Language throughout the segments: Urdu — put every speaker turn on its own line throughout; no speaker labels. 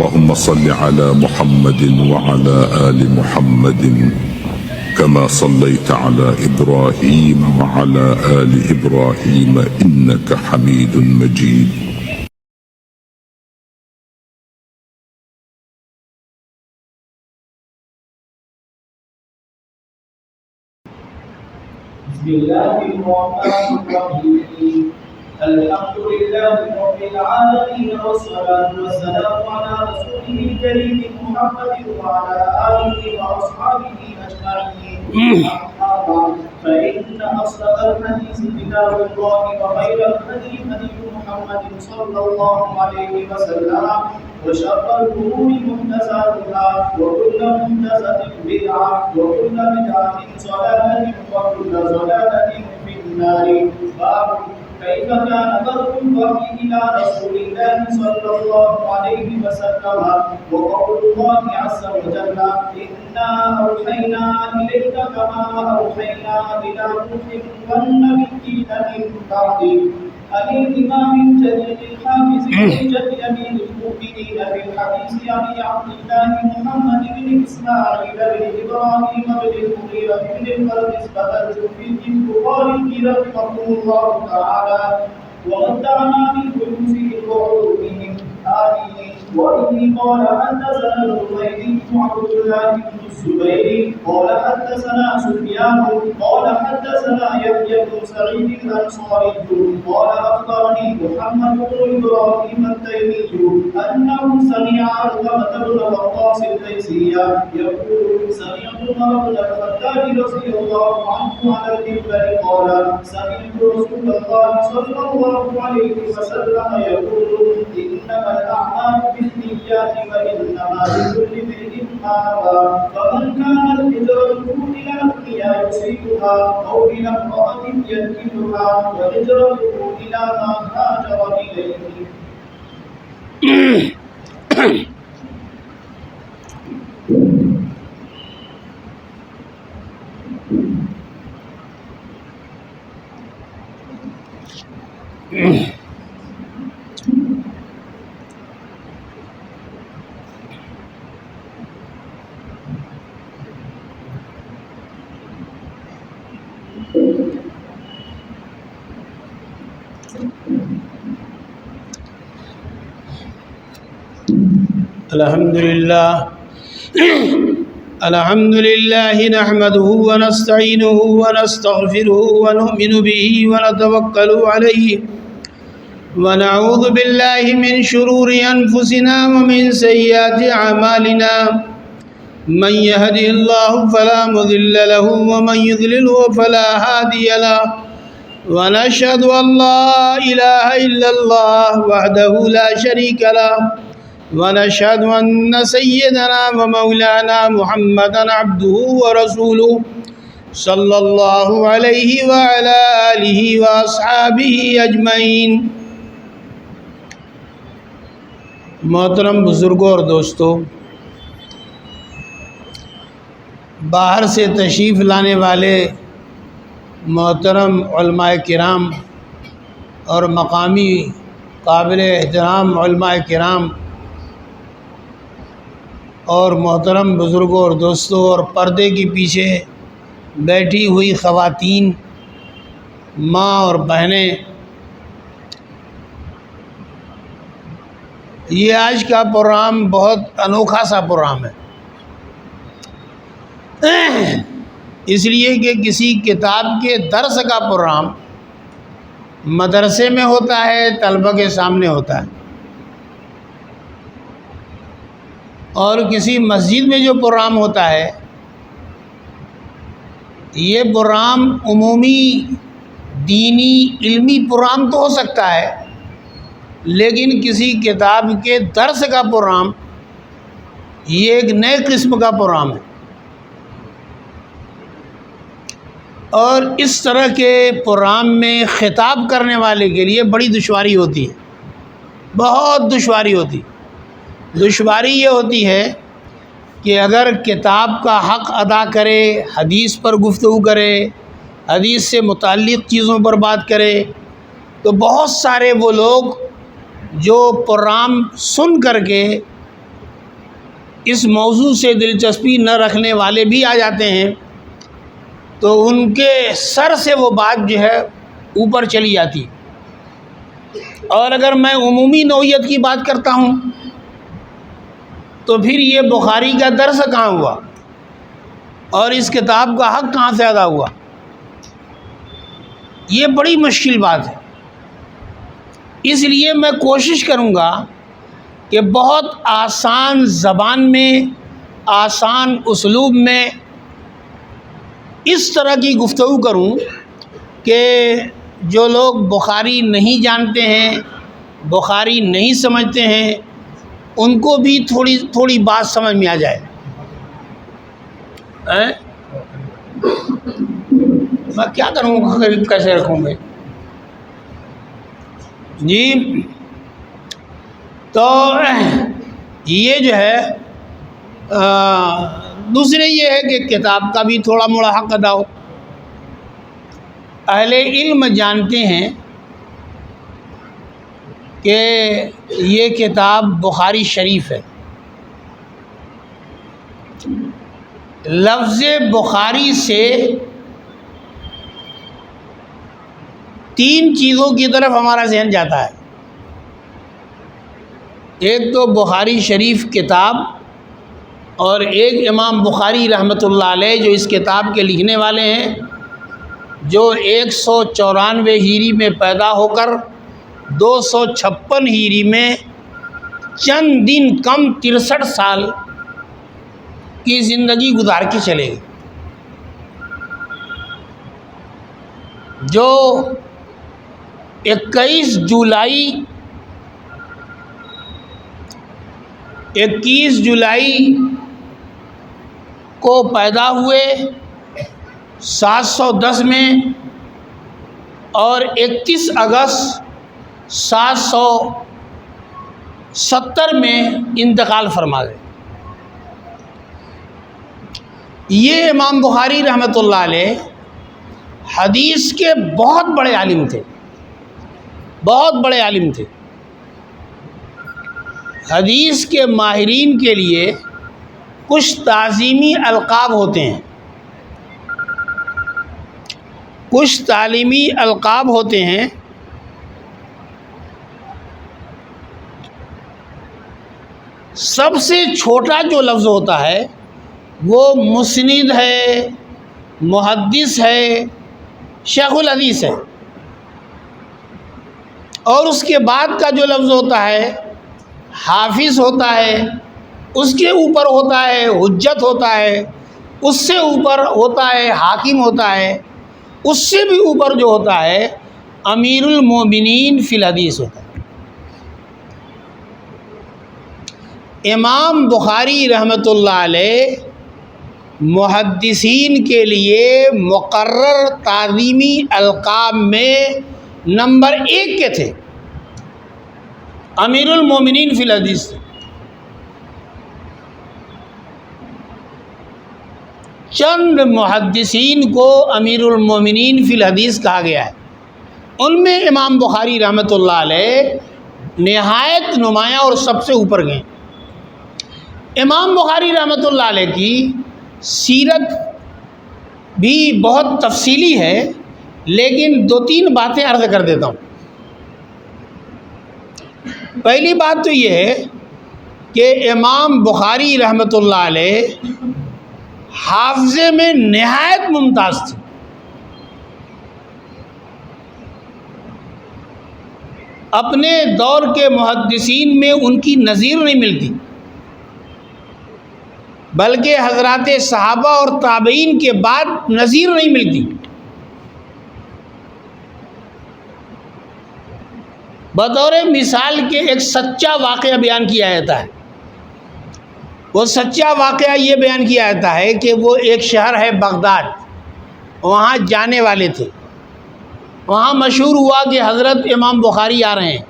اللهم صل على محمد وعلى آل محمد كما صليت على إبراهيم وعلى آل إبراهيم إنك حميد مجيد.
بسم الله الرحمن الرحيم. الحمد لله رب العالمين والصلاة والسلام على رسوله الكريم محمد وعلى آله وأصحابه أجمعين. أما بعد فإن أصدق الحديث كتاب الله وخير الهدي هدي محمد صلى الله عليه وسلم وشر الأمور محدثاتها وكل محدثة بدعة وكل بدعة ضلالة وكل ضلالة في النار. باب كيف كان ضرب الوحي إلى رسول الله صلى الله عليه وسلم وقول الله عز وجل إنا أوحينا إليك كما أوحينا إلى نوح والنبيين من بعده. عن الإمام الجليل الحافظ حجة أمير المؤمنين في الحديث أبي عبد الله محمد بن إسماعيل بن إبراهيم بن المغيرة بن الفردزبة الجوفي البخاري رحمه الله تعالى ومتعنا بحدوثهم وعلومهم آمين. وإذ قال حدثنا الحميدي عبد الله بن الزبير قال حدثنا سفيان قال حدثنا يحيى بن سعيد الأنصاري قال أخبرني محمد بن إبراهيم التيمي أنه سمع علقمة بن وقاص الليثي يقول سمعت عمر بن الخطاب رضي الله عنه على المنبر قال سمعت رسول الله صلى الله عليه وسلم يقول إنما الأعمال بالنيات وإنما لكل امرئ ما نوى فمن كانت هجرته إلى دنيا يصيبها أو إلى امرأة ينكحها وهجرته إلى ما هاجر إليه.
الحمد لله نحمده ونستعينه ونستغفره ونؤمن به ونتوكل عليه ونعوذ بالله من شرور أنفسنا ومن سيئات أعمالنا من يهده الله فلا مضل له ومن يضلله فلا هادي له ونشهد أن لا إله إلا الله وحده لا شريك له ونشهد أن سيدنا ومولانا محمدا عبده ورسوله صلى الله عليه وعلى آله وأصحابه أجمعين. محترم بزرگوں اور دوستو، باہر سے تشریف لانے والے محترم علماء کرام اور مقامی قابل احترام علماء کرام اور محترم بزرگوں اور دوستوں اور پردے کے پیچھے بیٹھی ہوئی خواتین، ماں اور بہنیں، یہ آج کا پروگرام بہت انوکھا سا پروگرام ہے، اس لیے کہ کسی کتاب کے درس کا پروگرام مدرسے میں ہوتا ہے، طلبہ کے سامنے ہوتا ہے، اور کسی مسجد میں جو پروگرام ہوتا ہے یہ پروگرام عمومی دینی علمی پروگرام تو ہو سکتا ہے، لیکن کسی کتاب کے درس کا پروگرام یہ ایک نئے قسم کا پروگرام ہے، اور اس طرح کے پروگرام میں خطاب کرنے والے کے لیے بڑی دشواری ہوتی ہے، بہت دشواری ہوتی ہے۔ دشواری یہ ہوتی ہے کہ اگر کتاب کا حق ادا کرے، حدیث پر گفتگو کرے، حدیث سے متعلق چیزوں پر بات کرے، تو بہت سارے وہ لوگ جو پروگرام سن کر کے اس موضوع سے دلچسپی نہ رکھنے والے بھی آ جاتے ہیں تو ان کے سر سے وہ بات جو ہے اوپر چلی جاتی. اور اگر میں عمومی نوعیت کی بات کرتا ہوں تو پھر یہ بخاری کا درس کہاں ہوا اور اس کتاب کا حق کہاں سے ادا ہوا؟ یہ بڑی مشکل بات ہے. اس لیے میں کوشش کروں گا کہ بہت آسان زبان میں، آسان اسلوب میں اس طرح کی گفتگو کروں کہ جو لوگ بخاری نہیں جانتے ہیں، بخاری نہیں سمجھتے ہیں، ان کو بھی تھوڑی بات سمجھ میں آ جائے. میں کیا کروں گا، قریب کیسے رکھوں گے جی. تو یہ جو ہے دوسرے یہ ہے کہ کتاب کا بھی تھوڑا موڑا حق ادا ہو. اہل علم جانتے ہیں کہ یہ کتاب بخاری شریف ہے. لفظ بخاری سے 3 چیزوں کی طرف ہمارا ذہن جاتا ہے. ایک تو بخاری شریف کتاب، اور ایک امام بخاری رحمۃ اللہ علیہ جو اس کتاب کے لکھنے والے ہیں، جو 194 ہجری میں پیدا ہو کر 256 ہجری میں چند دن کم 63 سال کی زندگی گزار کے چلے گئے. جو 21 جولائی کو پیدا ہوئے 710 میں، اور 31 اگست 770 میں انتقال فرما گئے. یہ امام بخاری رحمۃ اللہ علیہ حدیث کے بہت بڑے عالم تھے، بہت بڑے عالم تھے. حدیث کے ماہرین کے لیے کچھ تعظیمی القاب ہوتے ہیں، کچھ تعلیمی القاب ہوتے ہیں. سب سے چھوٹا جو لفظ ہوتا ہے وہ مسند ہے، محدث ہے، شیخ الحدیث ہے. اور اس کے بعد کا جو لفظ ہوتا ہے حافظ ہوتا ہے، اس کے اوپر ہوتا ہے حجت ہوتا ہے، اس سے اوپر ہوتا ہے حاکم ہوتا ہے، اس سے بھی اوپر جو ہوتا ہے امیر المومنین فی الحدیث ہوتا ہے. امام بخاری رحمۃ اللہ علیہ محدثین کے لیے مقرر تعظیمی القاب میں نمبر 1 کے تھے، امیر المومنین فی الحدیث. چند محدثین کو امیر المومنین فی الحدیث کہا گیا ہے، ان میں امام بخاری رحمۃ اللہ علیہ نہایت نمایاں اور سب سے اوپر گئے. امام بخاری رحمۃ اللہ علیہ کی سیرت بھی بہت تفصیلی ہے، لیکن 2-3 باتیں عرض کر دیتا ہوں. پہلی بات تو یہ ہے کہ امام بخاری رحمۃ اللہ علیہ حافظے میں نہایت ممتاز تھے. اپنے دور کے محدثین میں ان کی نظیر نہیں ملتی، بلکہ حضرات صحابہ اور تابعین کے بعد نظیر نہیں ملتی. بطور مثال کے ایک سچا واقعہ بیان کیا جاتا ہے. وہ سچا واقعہ یہ بیان کیا جاتا ہے کہ وہ ایک شہر ہے بغداد، وہاں جانے والے تھے. وہاں مشہور ہوا کہ حضرت امام بخاری آ رہے ہیں،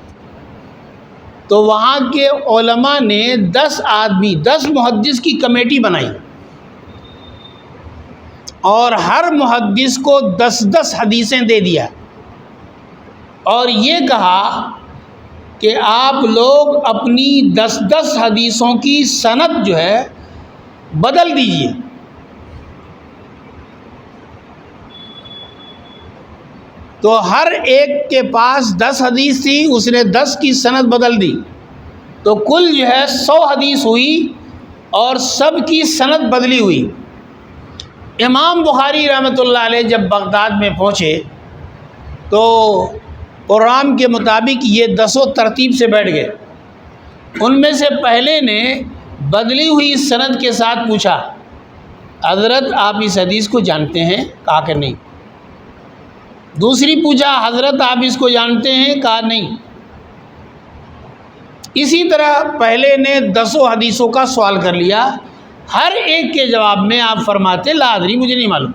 تو وہاں کے علماء نے 10 محدث کی کمیٹی بنائی، اور ہر محدث کو 10 حدیثیں دے دیا، اور یہ کہا کہ آپ لوگ اپنی 10 حدیثوں کی سند جو ہے بدل دیجئے. تو ہر ایک کے پاس 10 حدیث تھی، اس نے 10 کی سند بدل دی، تو کل جو ہے 100 حدیث ہوئی اور سب کی سند بدلی ہوئی. امام بخاری رحمۃ اللہ علیہ جب بغداد میں پہنچے تو پروگرام کے مطابق یہ 10 ترتیب سے بیٹھ گئے. ان میں سے پہلے نے بدلی ہوئی سند کے ساتھ پوچھا، حضرت آپ اس حدیث کو جانتے ہیں؟ کہا کہ نہیں. دوسری پوچھا، حضرت آپ اس کو جانتے ہیں؟ کہا نہیں. اسی طرح پہلے نے 10 حدیثوں کا سوال کر لیا. ہر ایک کے جواب میں آپ فرماتے لا ادری، مجھے نہیں معلوم.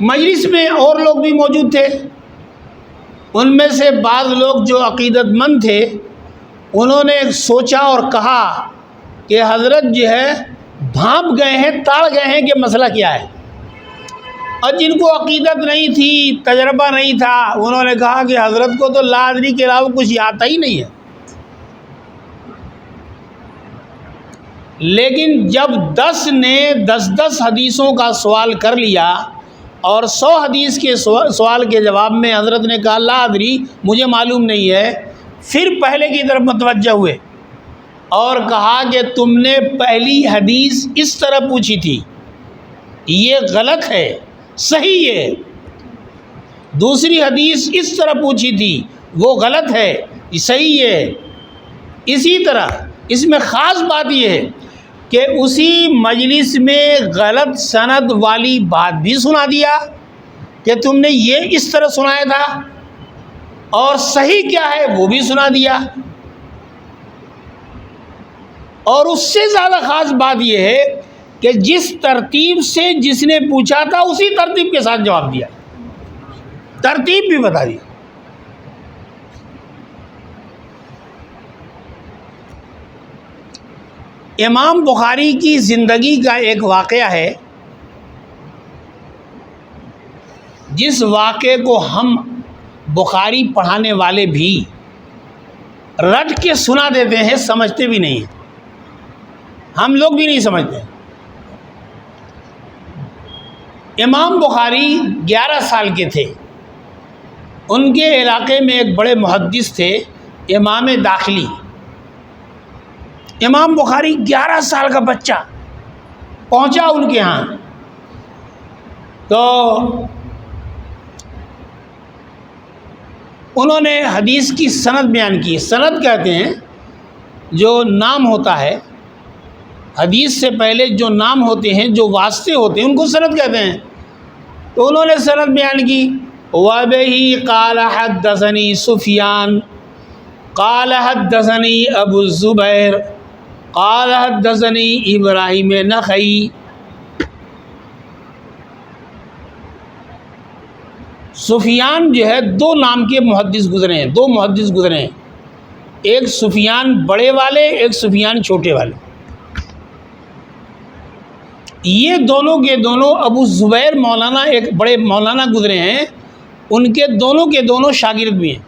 مجلس میں اور لوگ بھی موجود تھے. ان میں سے بعض لوگ جو عقیدت مند تھے انہوں نے سوچا اور کہا کہ حضرت جو ہے بھانپ گئے ہیں، تاڑ گئے ہیں کہ مسئلہ کیا ہے. اور جن کو عقیدت نہیں تھی، تجربہ نہیں تھا، انہوں نے کہا کہ حضرت کو تو لا ادری کے علاوہ کچھ آتا ہی نہیں ہے. لیکن جب 10 نے 10 حدیثوں کا سوال کر لیا اور 100 حدیث کے سوال کے جواب میں حضرت نے کہا لا ادری، مجھے معلوم نہیں ہے، پھر پہلے کی طرف متوجہ ہوئے اور کہا کہ تم نے پہلی حدیث اس طرح پوچھی تھی، یہ غلط ہے، صحیح ہے. دوسری حدیث اس طرح پوچھی تھی، وہ غلط ہے، یہ صحیح ہے. اسی طرح اس میں خاص بات یہ ہے کہ اسی مجلس میں غلط سند والی بات بھی سنا دیا کہ تم نے یہ اس طرح سنایا تھا، اور صحیح کیا ہے وہ بھی سنا دیا. اور اس سے زیادہ خاص بات یہ ہے کہ جس ترتیب سے جس نے پوچھا تھا اسی ترتیب کے ساتھ جواب دیا، ترتیب بھی بتا دی. امام بخاری کی زندگی کا ایک واقعہ ہے جس واقعے کو ہم بخاری پڑھانے والے بھی رٹ کے سنا دیتے ہیں، سمجھتے بھی نہیں ہیں. ہم لوگ بھی نہیں سمجھتے. امام بخاری 11 سال کے تھے. ان کے علاقے میں ایک بڑے محدث تھے، امام داخلی. امام بخاری 11 سال کا بچہ پہنچا ان کے ہاں، تو انہوں نے حدیث کی سند بیان کی. سند کہتے ہیں جو نام ہوتا ہے، حدیث سے پہلے جو نام ہوتے ہیں، جو واسطے ہوتے ہیں، ان کو سند کہتے ہیں. تو انہوں نے سند بیان کی. وَبِهِ قَالَ حَدَّثَنِي سُفْيَانُ قَالَ حَدَّثَنِي أَبُو الزُّبَيْرِ قَالَ حَدَّثَنِي إِبْرَاهِيمُ النَّخَعِي. سفیان جو ہے 2 نام کے محدث گزرے ہیں، 2 محدث گزرے ہیں. ایک سفیان بڑے والے، ایک سفیان چھوٹے والے. یہ دونوں کے دونوں ابو زبیر مولانا، ایک بڑے مولانا گزرے ہیں، ان کے دونوں شاگرد بھی ہیں،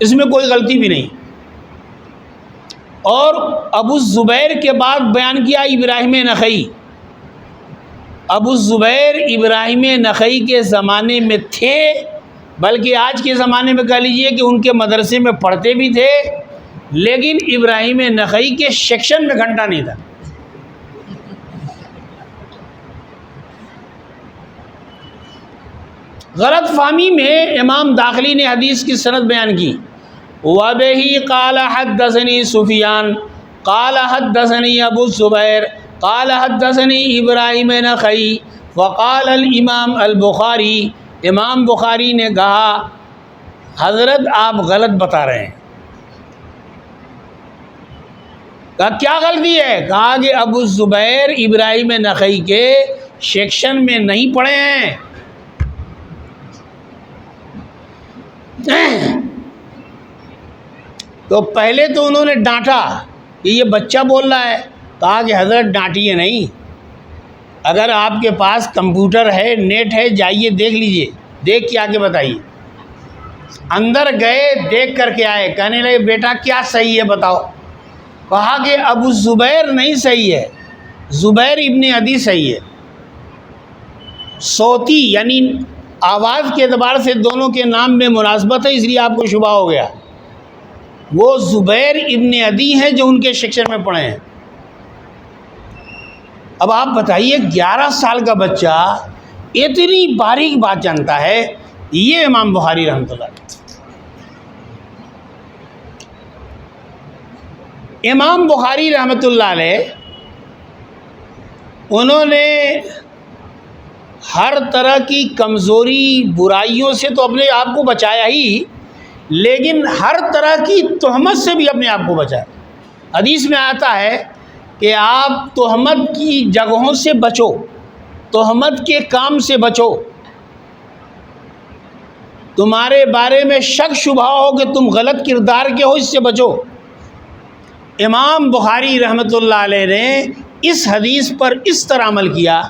اس میں کوئی غلطی بھی نہیں. اور ابو زبیر کے بعد بیان کیا ابراہیم نخعی. ابو زبیر ابراہیم نخعی کے زمانے میں تھے، بلکہ آج کے زمانے میں کہہ لیجئے کہ ان کے مدرسے میں پڑھتے بھی تھے، لیکن ابراہیم نخعی کے سیکشن میں گھنٹہ نہیں تھا. غلط فہمی میں امام داخلی نے حدیث کی سند بیان کی. وَبِهِ قَالَ حَدَّثَنِي سُفْيَانُ قَالَ حَدَّثَنِي أَبُو الزُّبَيْرِ قَالَ حَدَّثَنِي إِبْرَاهِيمُ النَّخَعِي. وقال الامام البخاری، امام بخاری نے کہا حضرت آپ غلط بتا رہے ہیں. کہا کیا غلطی ہے؟ کہا کہ ابو الزبیر ابراہیم نخعی کے سیکشن میں نہیں پڑھے ہیں. تو پہلے تو انہوں نے ڈانٹا کہ یہ بچہ بول رہا ہے. کہا کہ حضرت ڈانٹیے نہیں، اگر آپ کے پاس کمپیوٹر ہے، نیٹ ہے، جائیے دیکھ لیجئے، دیکھ کے آ کے بتائیے۔ اندر گئے، دیکھ کر کے آئے، کہنے لگے بیٹا کیا صحیح ہے بتاؤ؟ کہا کہ ابو زبیر نہیں صحیح ہے، زبیر ابن عدی صحیح ہے۔ صوتی یعنی آواز کے اعتبار سے دونوں کے نام میں مناسبت ہے، اس لیے آپ کو شبہ ہو گیا۔ وہ زبیر ابن عدی ہیں جو ان کے سیکشن میں پڑھے ہیں۔ اب آپ بتائیے 11 سال کا بچہ اتنی باریک بات جانتا ہے، یہ امام بخاری رحمۃ اللہ علیہ۔ امام بخاری رحمۃ اللہ علیہ انہوں نے ہر طرح کی کمزوری برائیوں سے تو اپنے آپ کو بچایا ہی، لیکن ہر طرح کی تہمت سے بھی اپنے آپ کو بچایا۔ حدیث میں آتا ہے کہ آپ تہمت کی جگہوں سے بچو، تہمت کے کام سے بچو، تمہارے بارے میں شک شبہ ہو کہ تم غلط کردار کے ہو، اس سے بچو۔ امام بخاری رحمۃ اللہ علیہ نے اس حدیث پر اس طرح عمل کیا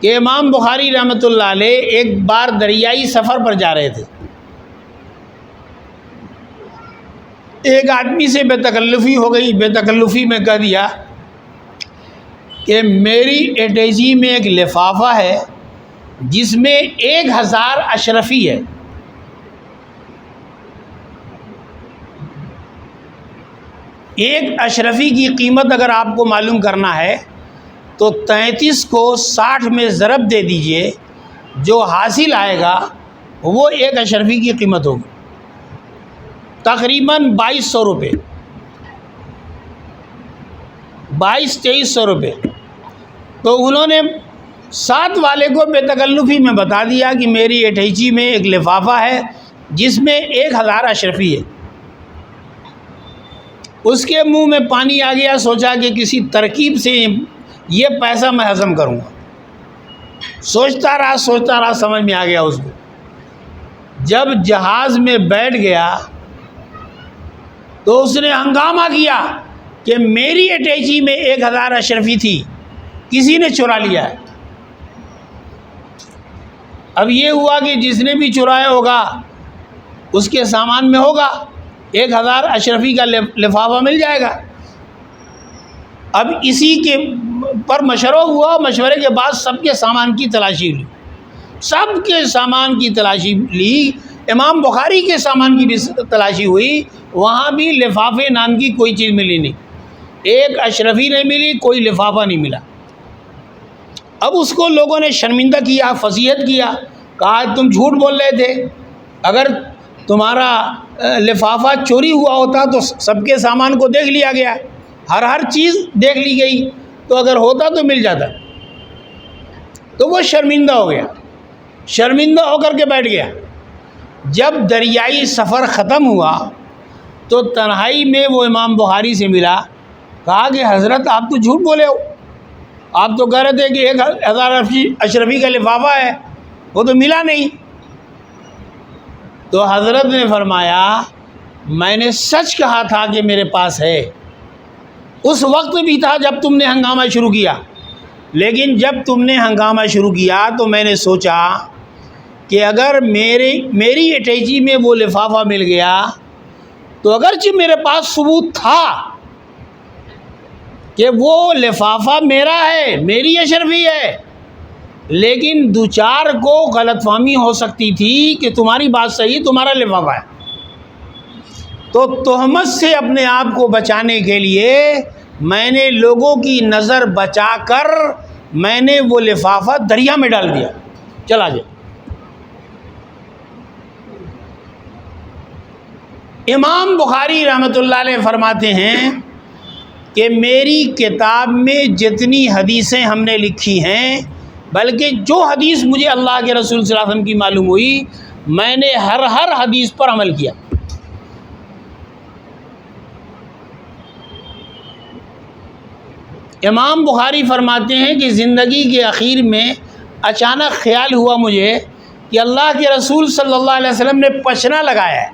کہ امام بخاری رحمۃ اللہ علیہ ایک بار دریائی سفر پر جا رہے تھے، ایک آدمی سے بے تکلفی ہو گئی، بے تکلفی میں کہہ دیا کہ میری اٹیچی میں ایک لفافہ ہے جس میں 1000 اشرفی ہے۔ ایک اشرفی کی قیمت اگر آپ کو معلوم کرنا ہے تو 33 کو 60 میں ضرب دے دیجئے، جو حاصل آئے گا وہ ایک اشرفی کی قیمت ہوگی، تقریباً 2200 روپے، 2200-2300 روپے۔ تو انہوں نے ساتھ والے کو بے تکلفی میں بتا دیا کہ میری اٹیچی میں ایک لفافہ ہے جس میں 1000 اشرفی ہے۔ اس کے منہ میں پانی آ گیا، سوچا کہ کسی ترکیب سے یہ پیسہ میں ہضم کروں گا۔ سوچتا رہا، سمجھ میں آ گیا اس کو۔ جب جہاز میں بیٹھ گیا تو اس نے ہنگامہ کیا کہ میری اٹیچی میں 1000 اشرفی تھی، کسی نے چرا لیا ہے۔ اب یہ ہوا کہ جس نے بھی چرایا ہوگا اس کے سامان میں ہوگا، 1000 اشرفی کا لفافہ مل جائے گا۔ اب اسی کے پر مشورہ ہوا، مشورے کے بعد سب کے سامان کی تلاشی لی، سب کے سامان کی تلاشی لی، امام بخاری کے سامان کی بھی تلاشی ہوئی، وہاں بھی لفافے نام کی کوئی چیز ملی نہیں، ایک اشرفی نہیں ملی، کوئی لفافہ نہیں ملا۔ اب اس کو لوگوں نے شرمندہ کیا، فضیحت کیا، کہا تم جھوٹ بول رہے تھے، اگر تمہارا لفافہ چوری ہوا ہوتا تو سب کے سامان کو دیکھ لیا گیا، ہر چیز دیکھ لی گئی، تو اگر ہوتا تو مل جاتا۔ تو وہ شرمندہ ہو گیا، شرمندہ ہو کر کے بیٹھ گیا۔ جب دریائی سفر ختم ہوا تو تنہائی میں وہ امام بخاری سے ملا، کہا کہ حضرت آپ تو جھوٹ بولے ہو، آپ تو کہہ رہے تھے کہ 1000 اشرفی کا لفافہ ہے، وہ تو ملا نہیں۔ تو حضرت نے فرمایا میں نے سچ کہا تھا کہ میرے پاس ہے، اس وقت بھی تھا جب تم نے ہنگامہ شروع کیا، لیکن جب تم نے ہنگامہ شروع کیا تو میں نے سوچا کہ اگر میری اٹیچی میں وہ لفافہ مل گیا تو اگرچہ میرے پاس ثبوت تھا کہ وہ لفافہ میرا ہے، میری اشرفی ہے، لیکن دوچار کو غلط فہمی ہو سکتی تھی کہ تمہاری بات صحیح، تمہارا لفافہ ہے۔ تو تہمت سے اپنے آپ کو بچانے کے لیے میں نے لوگوں کی نظر بچا کر میں نے وہ لفافہ دریا میں ڈال دیا، چلا جائے۔ امام بخاری رحمۃ اللہ علیہ فرماتے ہیں کہ میری کتاب میں جتنی حدیثیں ہم نے لکھی ہیں، بلکہ جو حدیث مجھے اللہ کے رسول صلی اللہ علیہ وسلم کی معلوم ہوئی، میں نے ہر حدیث پر عمل کیا۔ امام بخاری فرماتے ہیں کہ زندگی کے اخیر میں اچانک خیال ہوا مجھے کہ اللہ کے رسول صلی اللہ علیہ وسلم نے پچنا لگایا ہے،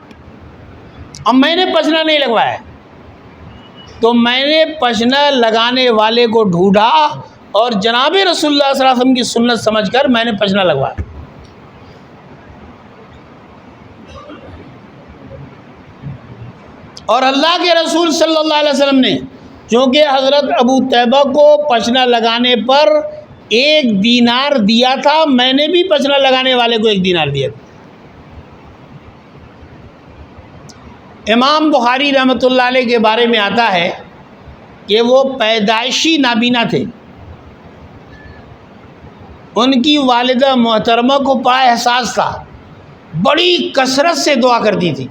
اب میں نے پچنا نہیں لگوایا ہے، تو میں نے پشنا لگانے والے کو ڈھونڈا اور جناب رسول اللہ صلی اللہ علیہ وسلم کی سنت سمجھ کر میں نے پشنا لگوایا۔ اور اللہ کے رسول صلی اللہ علیہ وسلم نے چونکہ حضرت ابو طیبہ کو پشنا لگانے پر 1 دینار دیا تھا، میں نے بھی پشنا لگانے والے کو 1 دینار دیا تھا۔ امام بخاری رحمۃ اللہ علیہ کے بارے میں آتا ہے کہ وہ پیدائشی نابینا تھے۔ ان کی والدہ محترمہ کو بڑا احساس تھا، بڑی کثرت سے دعا کرتی تھی،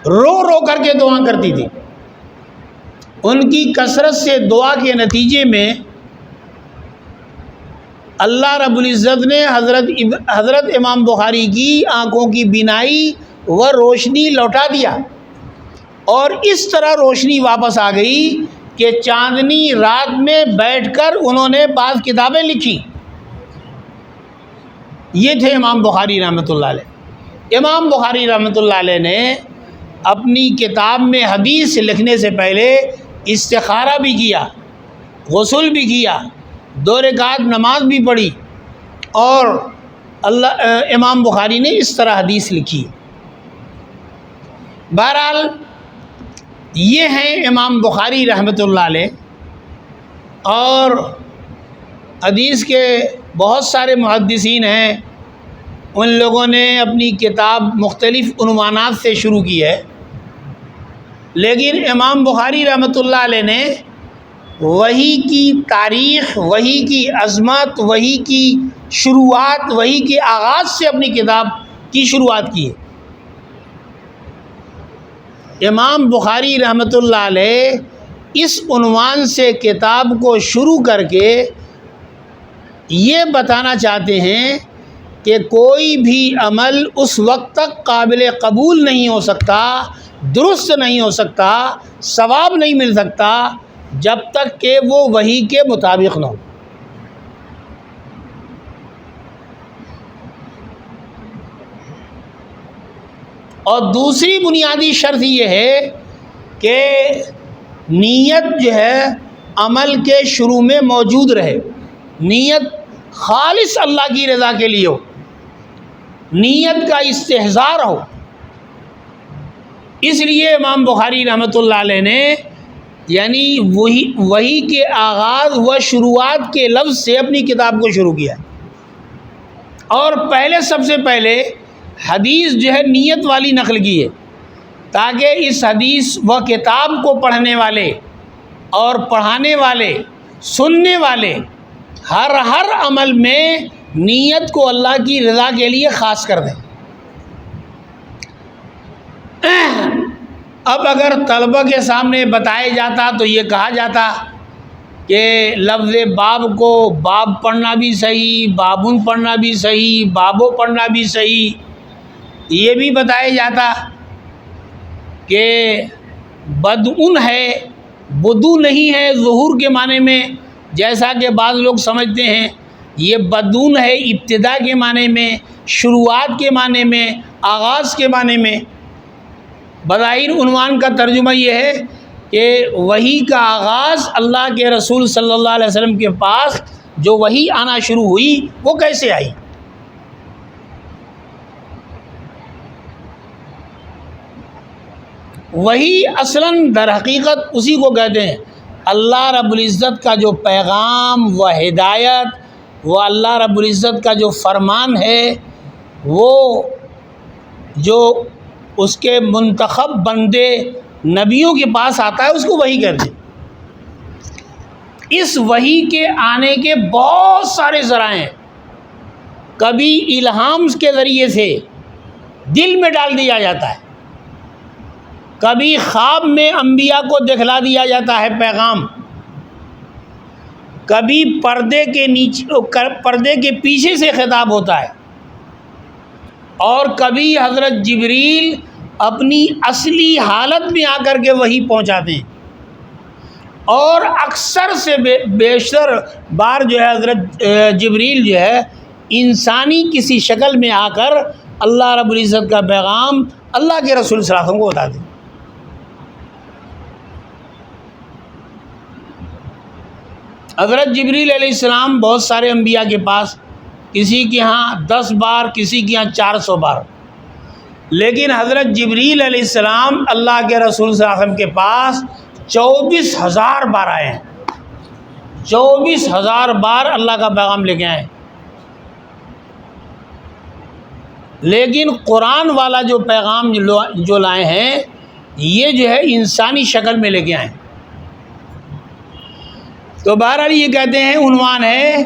رو رو کر کے دعا کرتی تھی۔ ان کی کثرت سے دعا کے نتیجے میں اللہ رب العزت نے حضرت امام بخاری کی آنکھوں کی بینائی و روشنی لوٹا دیا، اور اس طرح روشنی واپس آ گئی کہ چاندنی رات میں بیٹھ کر انہوں نے بعض کتابیں لکھی۔ یہ تھے امام بخاری رحمۃ اللہ علیہ۔ امام بخاری رحمۃ اللہ علیہ نے اپنی کتاب میں حدیث لکھنے سے پہلے استخارہ بھی کیا، غسل بھی کیا، 2 رکعت نماز بھی پڑھی، اور امام بخاری نے اس طرح حدیث لکھی۔ بہرحال یہ ہیں امام بخاری رحمۃ اللہ علیہ، اور حدیث کے بہت سارے محدثین ہیں، ان لوگوں نے اپنی کتاب مختلف عنوانات سے شروع کی ہے، لیکن امام بخاری رحمۃ اللہ علیہ نے وحی کی تاریخ، وحی کی عظمت، وحی کی شروعات، وحی کے آغاز سے اپنی کتاب کی شروعات کی ہے۔ امام بخاری رحمۃ اللہ علیہ اس عنوان سے کتاب کو شروع کر کے یہ بتانا چاہتے ہیں کہ کوئی بھی عمل اس وقت تک قابل قبول نہیں ہو سکتا، درست نہیں ہو سکتا، ثواب نہیں مل سکتا، جب تک کہ وہ وحی کے مطابق نہ ہو۔ اور دوسری بنیادی شرط یہ ہے کہ نیت جو ہے عمل کے شروع میں موجود رہے، نیت خالص اللہ کی رضا کے لیے ہو، نیت کا استحضار ہو۔ اس لیے امام بخاری رحمۃ اللہ علیہ نے یعنی وحی کے آغاز و شروعات کے لفظ سے اپنی کتاب کو شروع کیا، اور سب سے پہلے حدیث جو ہے نیت والی نقل کی ہے، تاکہ اس حدیث و کتاب کو پڑھنے والے اور پڑھانے والے، سننے والے ہر عمل میں نیت کو اللہ کی رضا کے لیے خاص کر دیں۔ اب اگر طلبہ کے سامنے بتایا جاتا تو یہ کہا جاتا کہ لفظ باب کو باب پڑھنا بھی صحیح، بابن پڑھنا بھی صحیح، بابو پڑھنا بھی صحیح، یہ بھی بتایا جاتا کہ بدعن ہے، بدو نہیں ہے ظہور کے معنی میں، جیسا کہ بعض لوگ سمجھتے ہیں، یہ بدعن ہے ابتدا کے معنی میں، شروعات کے معنی میں، آغاز کے معنی میں۔ بظاہر عنوان کا ترجمہ یہ ہے کہ وحی کا آغاز اللہ کے رسول صلی اللہ علیہ وسلم کے پاس جو وحی آنا شروع ہوئی وہ کیسے آئی۔ وحی اصلاً در حقیقت اسی کو کہتے ہیں، اللہ رب العزت کا جو پیغام و ہدایت و اللہ رب العزت کا جو فرمان ہے، وہ جو اس کے منتخب بندے نبیوں کے پاس آتا ہے اس کو وحی کہتے ہیں۔ اس وحی کے آنے کے بہت سارے ذرائع ہیں، کبھی الہام کے ذریعے سے دل میں ڈال دیا جاتا ہے، کبھی خواب میں انبیاء کو دکھلا دیا جاتا ہے پیغام، کبھی پردے کے پیچھے سے خطاب ہوتا ہے، اور کبھی حضرت جبریل اپنی اصلی حالت میں آ کر کے وحی پہنچاتے ہیں، اور اکثر سے بیشتر بار جو ہے حضرت جبریل جو ہے انسانی کسی شکل میں آ کر اللہ رب العزت کا پیغام اللہ کے رسول صلی اللہ علیہ وسلم کو بتاتے ہیں۔ حضرت جبریل علیہ السلام بہت سارے انبیاء کے پاس، کسی کے ہاں 10 بار، کسی کے ہاں 400 بار، لیکن حضرت جبریل علیہ السلام اللہ کے رسول صلی اللہ علیہ وسلم کے پاس 24,000 بار آئے ہیں، 24,000 بار اللہ کا پیغام لے کے آئے ہیں۔ لیکن قرآن والا جو پیغام جو لائے ہیں یہ جو ہے انسانی شکل میں لے کے آئے ہیں۔ تو بہرحال یہ کہتے ہیں عنوان ہے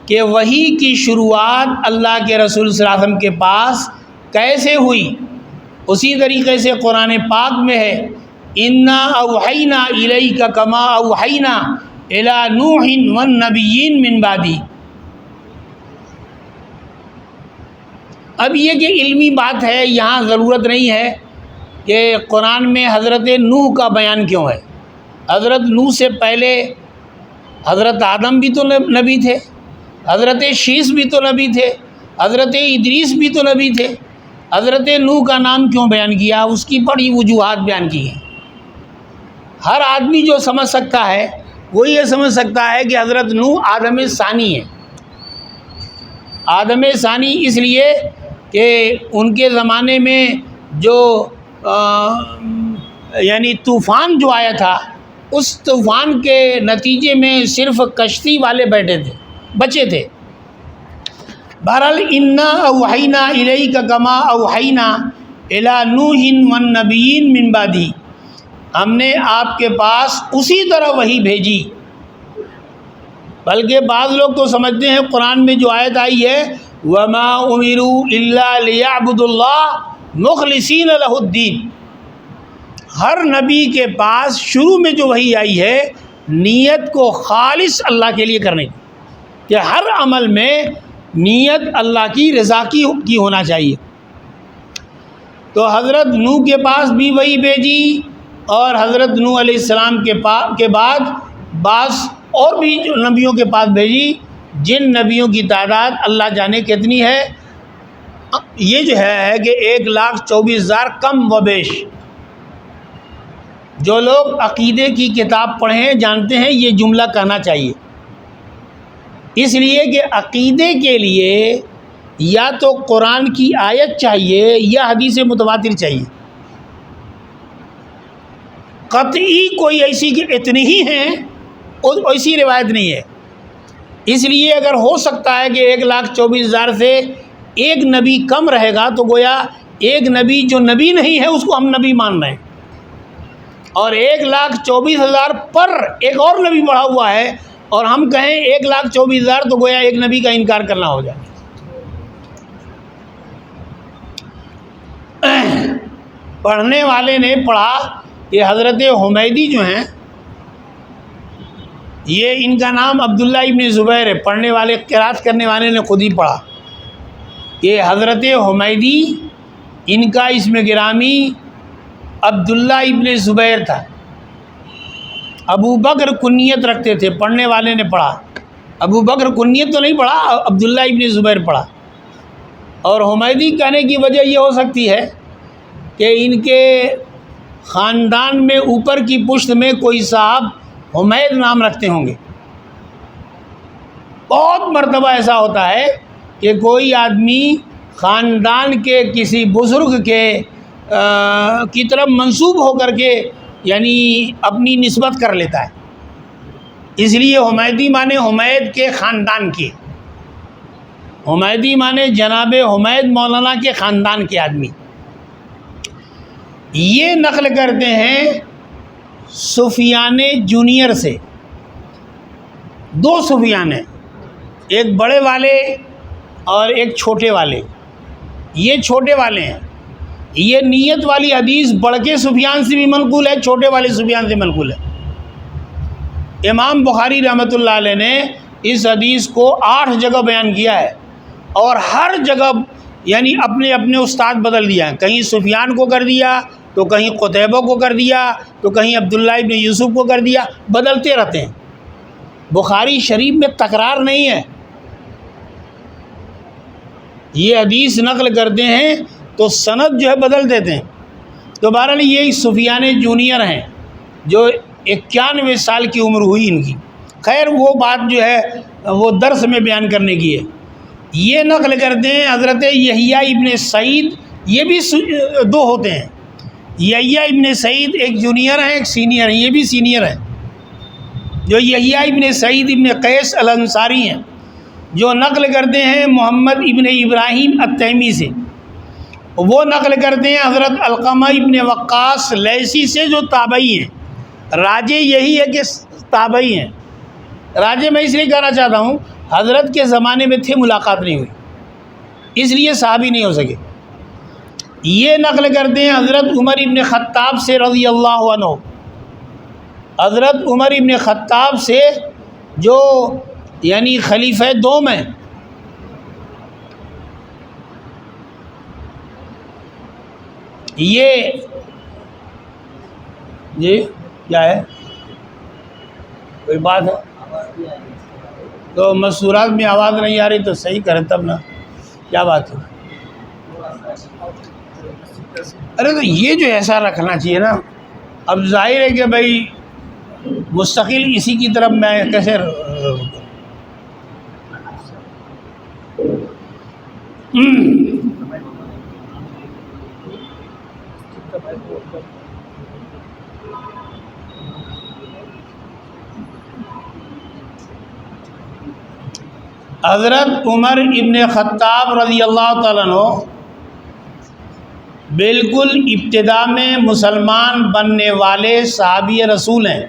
کہ وحی کی شروعات اللہ کے رسول صلی اللہ علیہ وسلم کے پاس کیسے ہوئی، اسی طریقے سے قرآن پاک میں ہے انا اوحینا الیک کما اوحینا الی نوح والنبیین من بعدی۔ اب یہ کہ علمی بات ہے، یہاں ضرورت نہیں ہے کہ قرآن میں حضرت نوح کا بیان کیوں ہے۔ حضرت نوح سے پہلے حضرت آدم بھی تو نبی تھے، حضرت شیس بھی تو نبی تھے، حضرت ادریس بھی تو نبی تھے، حضرت نوح کا نام کیوں بیان کیا؟ اس کی بڑی وجوہات بیان کی ہیں۔ ہر آدمی جو سمجھ سکتا ہے وہ یہ سمجھ سکتا ہے کہ حضرت نوح آدم ثانی ہے۔ آدم ثانی اس لیے کہ ان کے زمانے میں جو یعنی طوفان جو آیا تھا، اس طوفان کے نتیجے میں صرف کشتی والے بچے تھے۔ بہرحال انا اوحینا الیک کما اوحینا الی نوح والنبیین من بعدی، ہم نے آپ کے پاس اسی طرح وحی بھیجی۔ بلکہ بعض لوگ تو سمجھتے ہیں قرآن میں جو آیت آئی ہے وما امروا الا لیعبدوا اللہ مخلصین لہ الدین، ہر نبی کے پاس شروع میں جو وحی آئی ہے نیت کو خالص اللہ کے لیے کرنے کی، کہ ہر عمل میں نیت اللہ کی رضا کی ہونا چاہیے۔ تو حضرت نوح کے پاس بھی وحی بھیجی، اور حضرت نوح علیہ السلام کے بعد بعض اور بھی جو نبیوں کے پاس بھیجی، جن نبیوں کی تعداد اللہ جانے کتنی ہے۔ یہ جو ہے کہ 1,24,000 کم و بیش۔ جو لوگ عقیدے کی کتاب پڑھیں جانتے ہیں یہ جملہ کہنا چاہیے، اس لیے کہ عقیدے کے لیے یا تو قرآن کی آیت چاہیے یا حدیث متواتر چاہیے، قطعی کوئی ایسی کہ اتنی ہی ہیں ایسی روایت نہیں ہے۔ اس لیے اگر ہو سکتا ہے کہ 1,24,000 سے ایک نبی کم رہے گا تو گویا ایک نبی جو نبی نہیں ہے اس کو ہم نبی مان رہے ہیں، اور 1,24,000 پر ایک اور نبی بڑھا ہوا ہے اور ہم کہیں 1,24,000 تو گویا ایک نبی کا انکار کرنا ہو جائے۔ پڑھنے والے نے پڑھا کہ حضرت حمیدی جو ہیں، یہ ان کا نام عبداللہ ابن زبیر ہے، پڑھنے والے قرات کرنے والے نے خود ہی پڑھا کہ حضرت حمیدی ان کا اسم گرامی عبداللہ ابن زبیر تھا، ابو بکر کنیت رکھتے تھے۔ پڑھنے والے نے پڑھا، ابو بکر کنیت تو نہیں پڑھا، عبداللہ ابن زبیر پڑھا۔ اور حمیدی کہنے کی وجہ یہ ہو سکتی ہے کہ ان کے خاندان میں اوپر کی پشت میں کوئی صاحب حمید نام رکھتے ہوں گے۔ بہت مرتبہ ایسا ہوتا ہے کہ کوئی آدمی خاندان کے کسی بزرگ کی طرف منسوب ہو کر کے یعنی اپنی نسبت کر لیتا ہے، اس لیے حمیدی مانے حمید کے خاندان کے، حمیدی مانے جناب حمید مولانا کے خاندان کے آدمی۔ یہ نقل کرتے ہیں سفیان جونیئر سے، 2 سفیان ہیں، ایک بڑے والے اور ایک چھوٹے والے۔ یہ چھوٹے والے ہیں، یہ نیت والی حدیث بڑکے سفیان سے بھی منقول ہے، چھوٹے والے سفیان سے منقول ہے۔ امام بخاری رحمۃ اللہ علیہ نے اس حدیث کو 8 جگہ بیان کیا ہے، اور ہر جگہ یعنی اپنے اپنے استاد بدل دیا ہے، کہیں سفیان کو کر دیا تو کہیں قتیبہ کو کر دیا تو کہیں عبداللہ ابن یوسف کو کر دیا، بدلتے رہتے ہیں۔ بخاری شریف میں تکرار نہیں ہے، یہ حدیث نقل کرتے ہیں تو سند جو ہے بدل دیتے ہیں۔ تو بہرحال یہ سفیان جونیئر ہیں جو 91 سال کی عمر ہوئی ان کی، خیر وہ بات جو ہے وہ درس میں بیان کرنے کی ہے۔ یہ نقل کرتے ہیں حضرت یحییٰ ابن سعید، یہ بھی دو ہوتے ہیں، یحییٰ ابن سعید ایک جونیئر ہیں ایک سینئر ہیں، یہ بھی سینئر ہیں، جو یحییٰ ابن سعید ابن قیس الانصاری ہیں، جو نقل کرتے ہیں محمد ابن ابراہیم التیمی سے، وہ نقل کرتے ہیں حضرت علقمہ ابن وقاص لیثی سے جو تابعی ہیں۔ راجے یہی ہے کہ تابعی ہیں، راجے میں اس لیے کہنا چاہتا ہوں حضرت کے زمانے میں تھے، ملاقات نہیں ہوئی، اس لیے صحابی نہیں ہو سکے۔ یہ نقل کرتے ہیں حضرت عمر ابن خطاب سے رضی اللہ عنہ، حضرت عمر ابن خطاب سے جو یعنی خلیفہ دوم ہیں، یہ جی کیا ہے کوئی بات ہے تو مسورات میں آواز نہیں آ رہی تو صحیح کریں تب نا، کیا بات ہے؟ ارے تو یہ جو ایسا رکھنا چاہیے نا، اب ظاہر ہے کہ بھائی مستقل اسی کی طرف میں کیسے حضرت عمر ابن خطاب رضی اللہ تعالیٰ عنہ بالکل ابتدا میں مسلمان بننے والے صحابی رسول ہیں،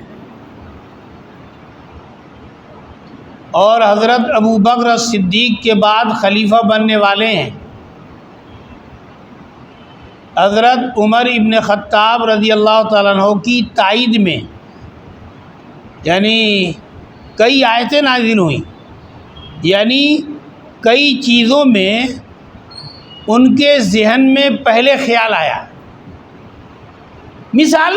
اور حضرت ابو بکر صدیق کے بعد خلیفہ بننے والے ہیں۔ حضرت عمر ابن خطاب رضی اللہ تعالیٰ عنہ کی تائید میں یعنی کئی آیتیں نازل ہوئیں، یعنی کئی چیزوں میں ان کے ذہن میں پہلے خیال آیا۔ مثال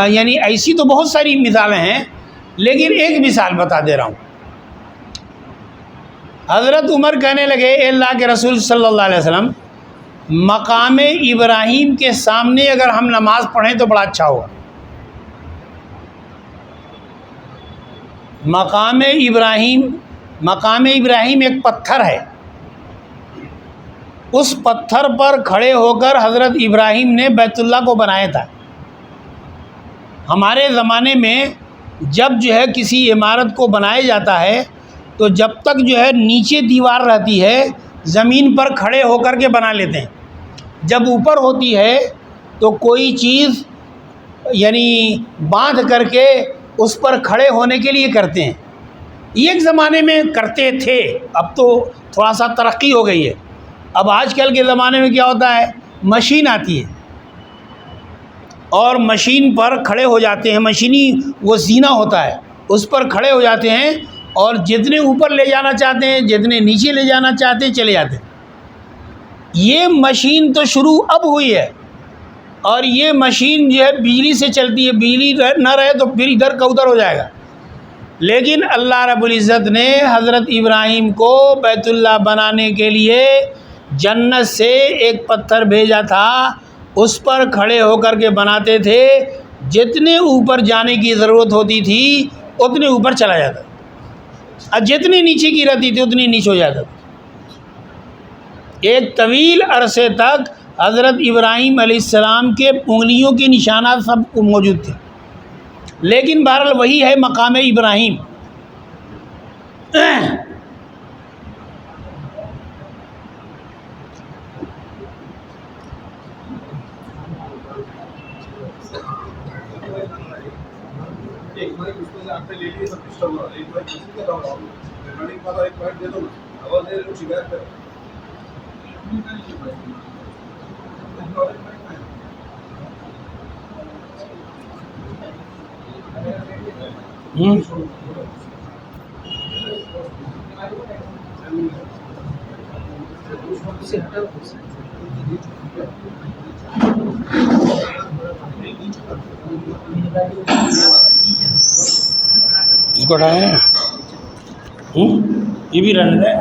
یعنی ایسی تو بہت ساری مثالیں ہیں، لیکن ایک مثال بتا دے رہا ہوں۔ حضرت عمر کہنے لگے اے اللہ کے رسول صلی اللہ علیہ وسلم، مقام ابراہیم کے سامنے اگر ہم نماز پڑھیں تو بڑا اچھا ہوگا۔ مقام ابراہیم ایک پتھر ہے، اس پتھر پر کھڑے ہو کر حضرت ابراہیم نے بیت اللہ کو بنایا تھا۔ ہمارے زمانے میں جب جو ہے کسی عمارت کو بنایا جاتا ہے تو جب تک جو ہے نیچے دیوار رہتی ہے زمین پر کھڑے ہو کر کے بنا لیتے ہیں، جب اوپر ہوتی ہے تو کوئی چیز یعنی باندھ کر کے اس پر کھڑے ہونے کے لیے کرتے ہیں۔ یہ ایک زمانے میں کرتے تھے، اب تو تھوڑا سا ترقی ہو گئی ہے۔ اب آج کل کے زمانے میں کیا ہوتا ہے، مشین آتی ہے اور مشین پر کھڑے ہو جاتے ہیں، مشینی وہ زینہ ہوتا ہے، اس پر کھڑے ہو جاتے ہیں اور جتنے اوپر لے جانا چاہتے ہیں جتنے نیچے لے جانا چاہتے ہیں چلے جاتے ہیں۔ یہ مشین تو شروع اب ہوئی ہے، اور یہ مشین جو ہے بجلی سے چلتی ہے، بجلی نہ رہے تو پھر ادھر کا ادھر ہو جائے گا۔ لیکن اللہ رب العزت نے حضرت ابراہیم کو بیت اللہ بنانے کے لیے جنت سے ایک پتھر بھیجا تھا، اس پر کھڑے ہو کر کے بناتے تھے، جتنے اوپر جانے کی ضرورت ہوتی تھی اتنے اوپر چلا جاتا، اور جتنی نیچے کی رہتی تھی اتنی نیچے ہو جاتا۔ ایک طویل عرصے تک حضرت ابراہیم علیہ السلام کے انگلیوں کے نشانات سب موجود تھے، لیکن بہرحال وہی ہے مقام ابراہیم۔ اس کو اٹھائیں، یہ بھی رن ہے۔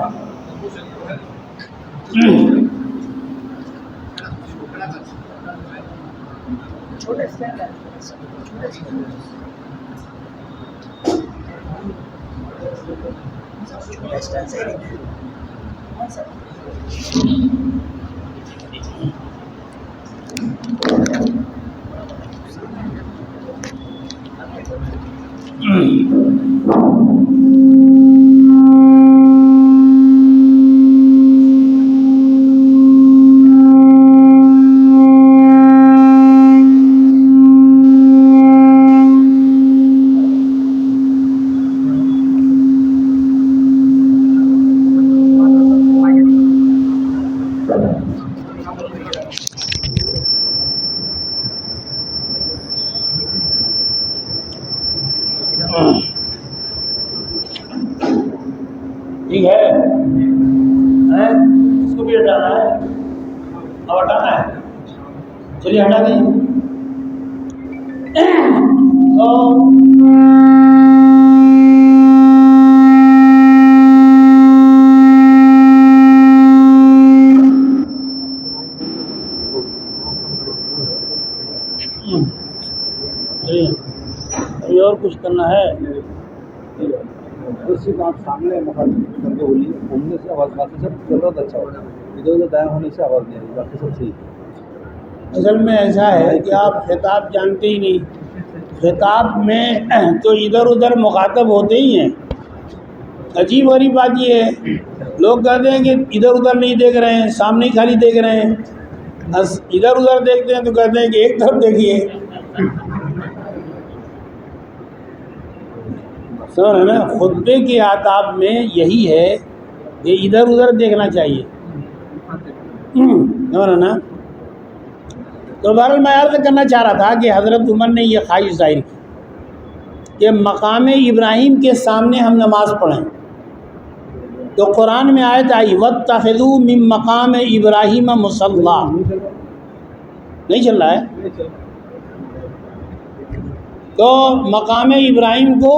ٹھیک ہے، اس کو بھی ہٹانا ہے، اب ہٹانا ہے، چلیے ہٹا دیں۔ تو ابھی اور کچھ کرنا ہے؟
صرف آپ سامنے مخالف کر کے بولیے، گھومنے سے آواز باقی سب ضرورت اچھا ہوتا ہے، ادھر ادھر دائیں ہونے سے آواز نہیں آئی، باقی سب صحیح ہے۔
اصل میں ایسا ہے کہ آپ خطاب جانتے ہی نہیں، خطاب میں تو ادھر ادھر مخاطب ہوتے ہی ہیں۔ عجیب والی بات یہ ہے، لوگ کہتے ہیں کہ ادھر ادھر نہیں دیکھ رہے ہیں، سامنے خالی دیکھ رہے ہیں، ادھر ادھر دیکھتے ہیں تو کہتے ہیں کہ ایک طرف دیکھیے۔ سمجھ رہے نا، خطبے کے آداب میں یہی ہے کہ ادھر ادھر دیکھنا چاہیے، سمجھ رہے نا۔ تو بہرحال میں عرض کرنا چاہ رہا تھا کہ حضرت عمر نے یہ خواہش ظاہر کی کہ مقام ابراہیم کے سامنے ہم نماز پڑھیں، تو قرآن میں آیت آئی وَاتَّخِذُوا مِن مقام ابراہیم مصلی، نہیں چل رہا ہے، تو مقام ابراہیم کو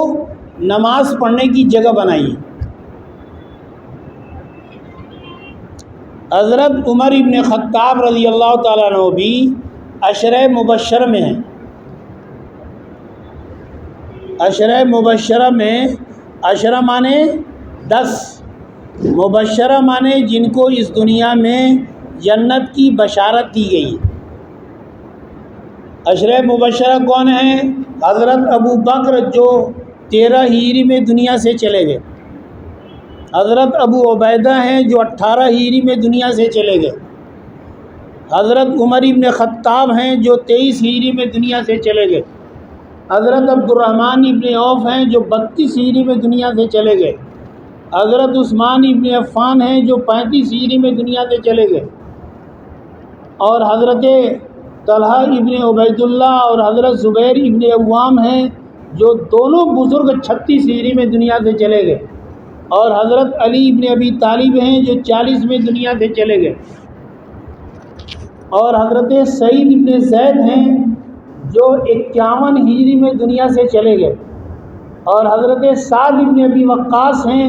نماز پڑھنے کی جگہ بنائی۔ حضرت عمر ابن خطاب رضی اللہ تعالیٰ عنہ بھی عشرہ مبشرہ میں ہیں۔ عشرہ مبشرہ میں، عشرہ مانے 10، مبشرہ مانے جن کو اس دنیا میں جنت کی بشارت دی گئی۔ عشرہ مبشرہ کون ہیں؟ حضرت ابو بکر جو 13 ہجری میں دنیا سے چلے گئے، حضرت ابو عبیدہ ہیں جو 18 ہجری میں دنیا سے چلے گئے، حضرت عمر ابن خطاب ہیں جو 23 ہجری میں دنیا سے چلے گئے، حضرت عبد الرحمن ابن عوف ہیں جو 32 ہجری میں دنیا سے چلے گئے، حضرت عثمان ابن عفان ہیں جو 35 ہجری میں دنیا سے چلے گئے، اور حضرت طلحہ ابن عبید اللہ اور حضرت زبیر ابن عوام ہیں جو دونوں بزرگ 36 ہجری میں دنیا سے چلے گئے، اور حضرت علی ابن ابی طالب ہیں جو 40 میں دنیا سے چلے گئے، اور حضرت سعید ابن زید ہیں جو 51 ہجری میں دنیا سے چلے گئے، اور حضرت سعد ابن ابی وقاص ہیں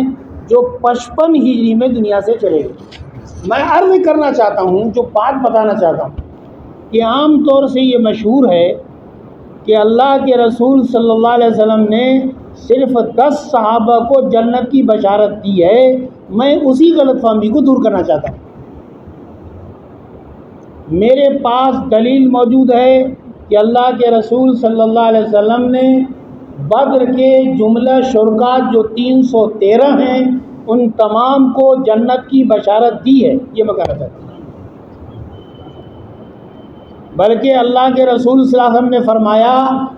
جو 55 ہجری میں دنیا سے چلے گئے۔ میں عرض کرنا چاہتا ہوں، جو بات بتانا چاہتا ہوں کہ عام طور سے یہ مشہور ہے کہ اللہ کے رسول صلی اللہ علیہ وسلم نے صرف 10 صحابہ کو جنت کی بشارت دی ہے۔ میں اسی غلط فہمی کو دور کرنا چاہتا ہوں۔ میرے پاس دلیل موجود ہے کہ اللہ کے رسول صلی اللہ علیہ وسلم نے بدر کے جملہ شرکاء جو 313 ہیں ان تمام کو جنت کی بشارت دی ہے، یہ میں کہنا چاہتا ہوں۔ بلکہ اللہ کے رسول صلی اللہ علیہ وسلم نے فرمایا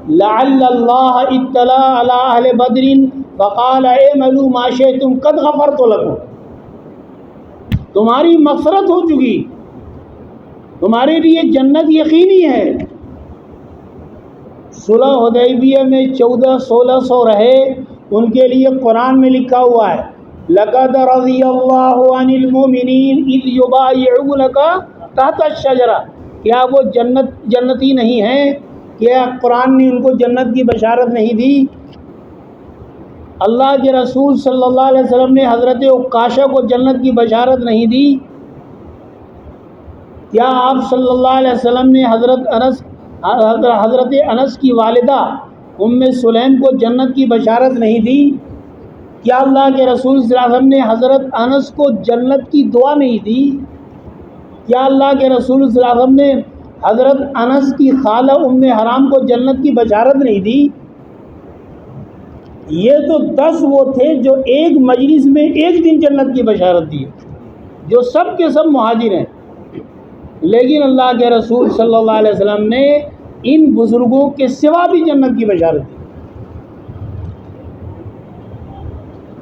لعل اللہ اطلع علی اہل بدر فقال اعملوا ما شئتم قد غفرت لکم، تمہاری مغفرت ہو چکی، تمہارے لیے جنت یقینی ہے۔ صلح حدیبیہ میں 1400-1600 رہے، ان کے لیے قرآن میں لکھا ہوا ہے لقد رضی اللہ عن المؤمنین اذ یبایعونک تحت الشجرہ، کیا وہ جنتی نہیں ہیں؟ کیا قرآن نے ان کو جنت کی بشارت نہیں دی؟ اللہ کے رسول صلی اللہ علیہ وسلم نے حضرت عکاشہ کو جنت کی بشارت نہیں دی؟ کیا آپ صلی اللہ علیہ وسلم نے حضرت انس کی والدہ ام سلیم کو جنت کی بشارت نہیں دی؟ کیا اللہ کے رسول صلی اللہ علیہ وسلم نے حضرت انس کو جنت کی دعا نہیں دی؟ کیا اللہ کے رسول صلی اللہ علیہ وسلم نے حضرت انس کی خالہ ام حرام کو جنت کی بشارت نہیں دی؟ یہ تو 10 وہ تھے جو ایک مجلس میں ایک دن جنت کی بشارت دی، جو سب کے سب مہاجر ہیں، لیکن اللہ کے رسول صلی اللہ علیہ وسلم نے ان بزرگوں کے سوا بھی جنت کی بشارت دی۔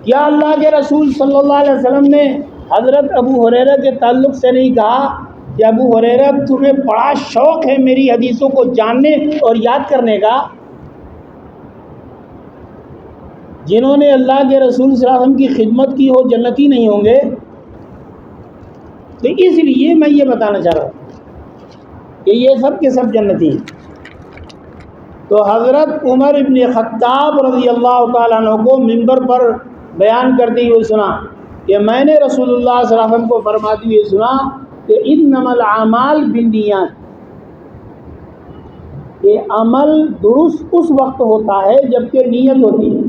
کیا اللہ کے رسول صلی اللہ علیہ وسلم نے حضرت ابو ہریرہ کے تعلق سے نہیں کہا کہ ابو ہریرہ تمہیں بڑا شوق ہے میری حدیثوں کو جاننے اور یاد کرنے کا؟ جنہوں نے اللہ کے رسول صلی اللہ علیہ وسلم کی خدمت کی ہو جنتی نہیں ہوں گے؟ تو اس لیے میں یہ بتانا چاہ رہا ہوں کہ یہ سب کے سب جنتی ہیں۔ تو حضرت عمر ابن خطاب رضی اللہ تعالیٰ عنہ کو منبر پر بیان کرتے ہوئے سنا کہ میں نے رسول اللہ صلی اللہ علیہ وسلم کو فرماتے ہوئے سنا کہ انما الاعمال بالنیات، کہ عمل درست اس وقت ہوتا ہے جب کہ نیت ہوتی ہے،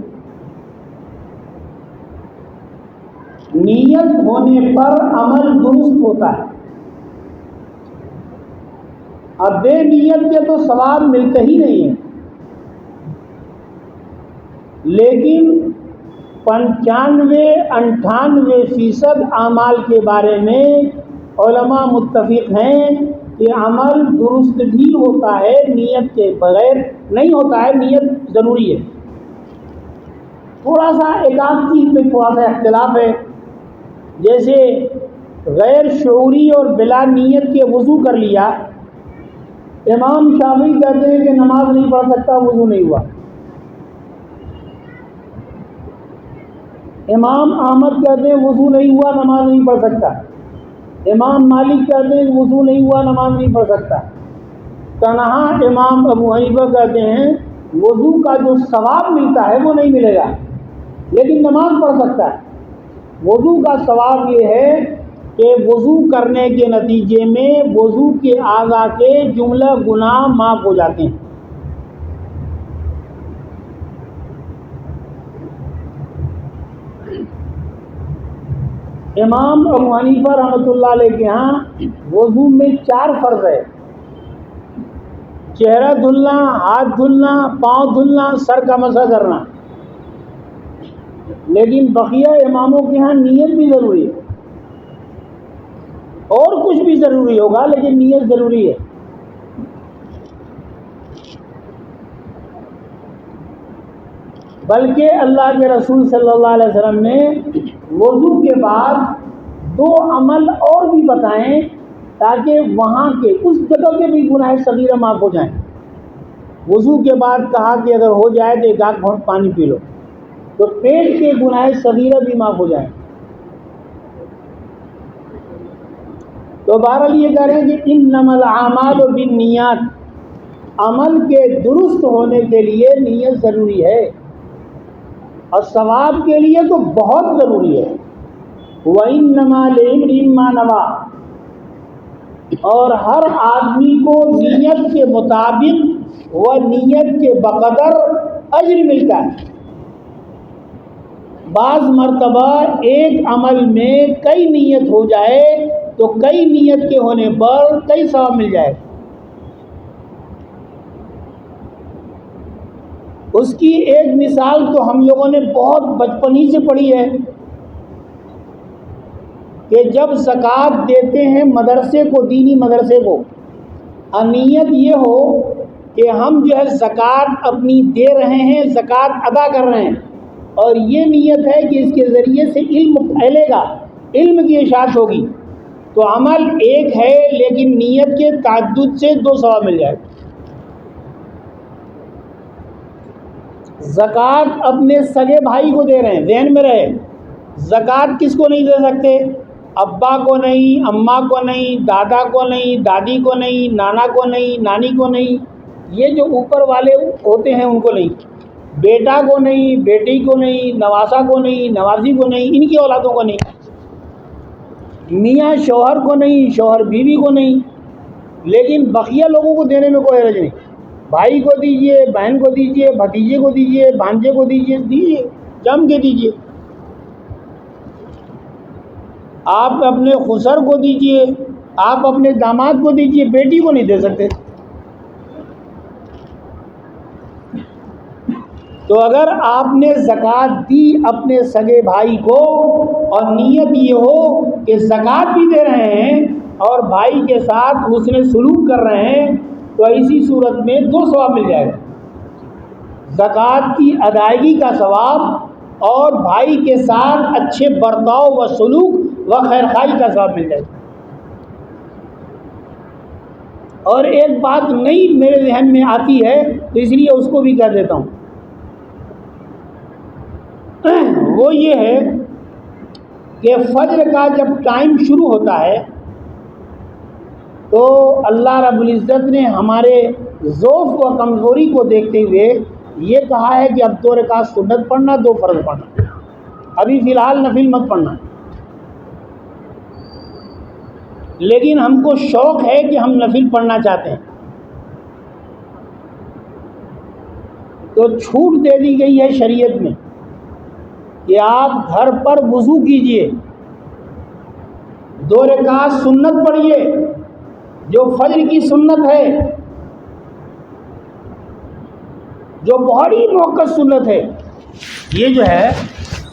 نیت ہونے پر عمل درست ہوتا ہے۔ اب بے نیت کے تو ثواب ملتا ہی نہیں ہے، لیکن 95-98% اعمال کے بارے میں علماء متفق ہیں کہ عمل درست بھی ہوتا ہے، نیت کے بغیر نہیں ہوتا ہے، نیت ضروری ہے۔ تھوڑا سا ایک آدھ چیز میں تھوڑا سا اختلاف ہے، جیسے غیر شعوری اور بلا نیت کے وضو کر لیا، امام شافعی کہتے ہیں کہ نماز نہیں پڑھ سکتا، وضو نہیں ہوا۔ امام احمد کہتے ہیں وضو نہیں ہوا، نماز نہیں پڑھ سکتا۔ امام مالک کہتے ہیں وضو نہیں ہوا، نماز نہیں پڑھ سکتا۔ تنہا امام ابو حنیفہ کہتے ہیں وضو کا جو ثواب ملتا ہے وہ نہیں ملے گا، لیکن نماز پڑھ سکتا ہے۔ وضو کا ثواب یہ ہے کہ وضو کرنے کے نتیجے میں وضو کے اعضاء کے جملہ گناہ معاف ہو جاتے ہیں۔ امام ابو حنیفہ رحمۃ اللہ علیہ کے ہاں وضو میں 4 فرض ہے: چہرہ دھلنا، ہاتھ دھلنا، پاؤں دھلنا، سر کا مسح کرنا۔ لیکن بقیہ اماموں کے ہاں نیت بھی ضروری ہے، اور کچھ بھی ضروری ہوگا لیکن نیت ضروری ہے۔ بلکہ اللہ کے رسول صلی اللہ علیہ وسلم نے وضو کے بعد 2 عمل اور بھی بتائیں تاکہ وہاں کے اس جگہ کے بھی گناہ صغیرہ معاف ہو جائیں۔ وضو کے بعد کہا کہ اگر ہو جائے تو 1 آدھ گھونٹ پانی پی لو تو پیٹ کے گناہ صغیرہ بھی معاف ہو جائیں۔ تو بہرحال یہ کہہ رہے ہیں کہ انما الاعمال بالنیات، عمل کے درست ہونے کے لیے نیت ضروری ہے، اور ثواب کے لیے تو بہت ضروری ہے۔ وَإِنَّمَا لِامْرِئٍ مَّا نَوَىٰ، اور ہر آدمی کو نیت کے مطابق و نیت کے بقدر اجر ملتا ہے۔ بعض مرتبہ ایک عمل میں کئی نیت ہو جائے تو کئی نیت کے ہونے پر کئی ثواب مل جائے۔ اس کی ایک مثال تو ہم لوگوں نے بہت بچپن ہی سے پڑھی ہے کہ جب زکوٰۃ دیتے ہیں مدرسے کو، دینی مدرسے کو، نیت یہ ہو کہ ہم جو ہے زکوٰۃ اپنی دے رہے ہیں، زکوٰۃ ادا کر رہے ہیں، اور یہ نیت ہے کہ اس کے ذریعے سے علم پھیلے گا، علم کی اشاعت ہوگی، تو عمل ایک ہے لیکن نیت کے تعدد سے 2 ثواب مل جائے۔ زکوٰۃ اپنے سگے بھائی کو دے رہے ہیں، ذہن میں رہے، زکوٰۃ کس کو نہیں دے سکتے؟ ابا کو نہیں، اماں کو نہیں، دادا کو نہیں، دادی کو نہیں، نانا کو نہیں، نانی کو نہیں، یہ جو اوپر والے ہوتے ہیں ان کو نہیں، بیٹا کو نہیں، بیٹی کو نہیں، نواسا کو نہیں، نوازی کو نہیں، ان کی اولادوں کو نہیں، میاں شوہر کو نہیں، شوہر بیوی کو نہیں، لیکن بقیہ لوگوں کو دینے میں کوئی حرج نہیں۔ بھائی کو دیجئے، بہن کو دیجئے، بھتیجے کو دیجئے، بھانجے کو دیجئے، جم کے دیجئے. آپ اپنے خسر کو دیجئے، آپ اپنے داماد کو دیجئے، بیٹی کو نہیں دے سکتے. تو اگر آپ نے زکوٰۃ دی اپنے سگے بھائی کو اور نیت یہ ہو کہ زکوٰۃ بھی دے رہے ہیں اور بھائی کے ساتھ حسن سلوک کر رہے ہیں، تو ایسی صورت میں 2 ثواب مل جائے گا. زکوٰۃ کی ادائیگی کا ثواب اور بھائی کے ساتھ اچھے برتاؤ و سلوک و خیرخواہی کا ثواب مل جائے گا. اور ایک بات نئی میرے ذہن میں آتی ہے تو اس لیے اس کو بھی کہہ دیتا ہوں. وہ یہ ہے کہ فجر کا جب ٹائم شروع ہوتا ہے تو اللہ رب العزت نے ہمارے ضعف و کمزوری کو دیکھتے ہوئے یہ کہا ہے کہ اب 2 رکعت سنت پڑھنا، 2 فرض پڑھنا. ابھی فی الحال نفل مت پڑھنا. لیکن ہم کو شوق ہے کہ ہم نفل پڑھنا چاہتے ہیں، تو چھوٹ دے دی گئی ہے شریعت میں کہ آپ گھر پر وضو کیجئے، 2 رکعت سنت پڑھیے جو فجر کی سنت ہے، جو بڑی موقت سنت ہے. یہ جو ہے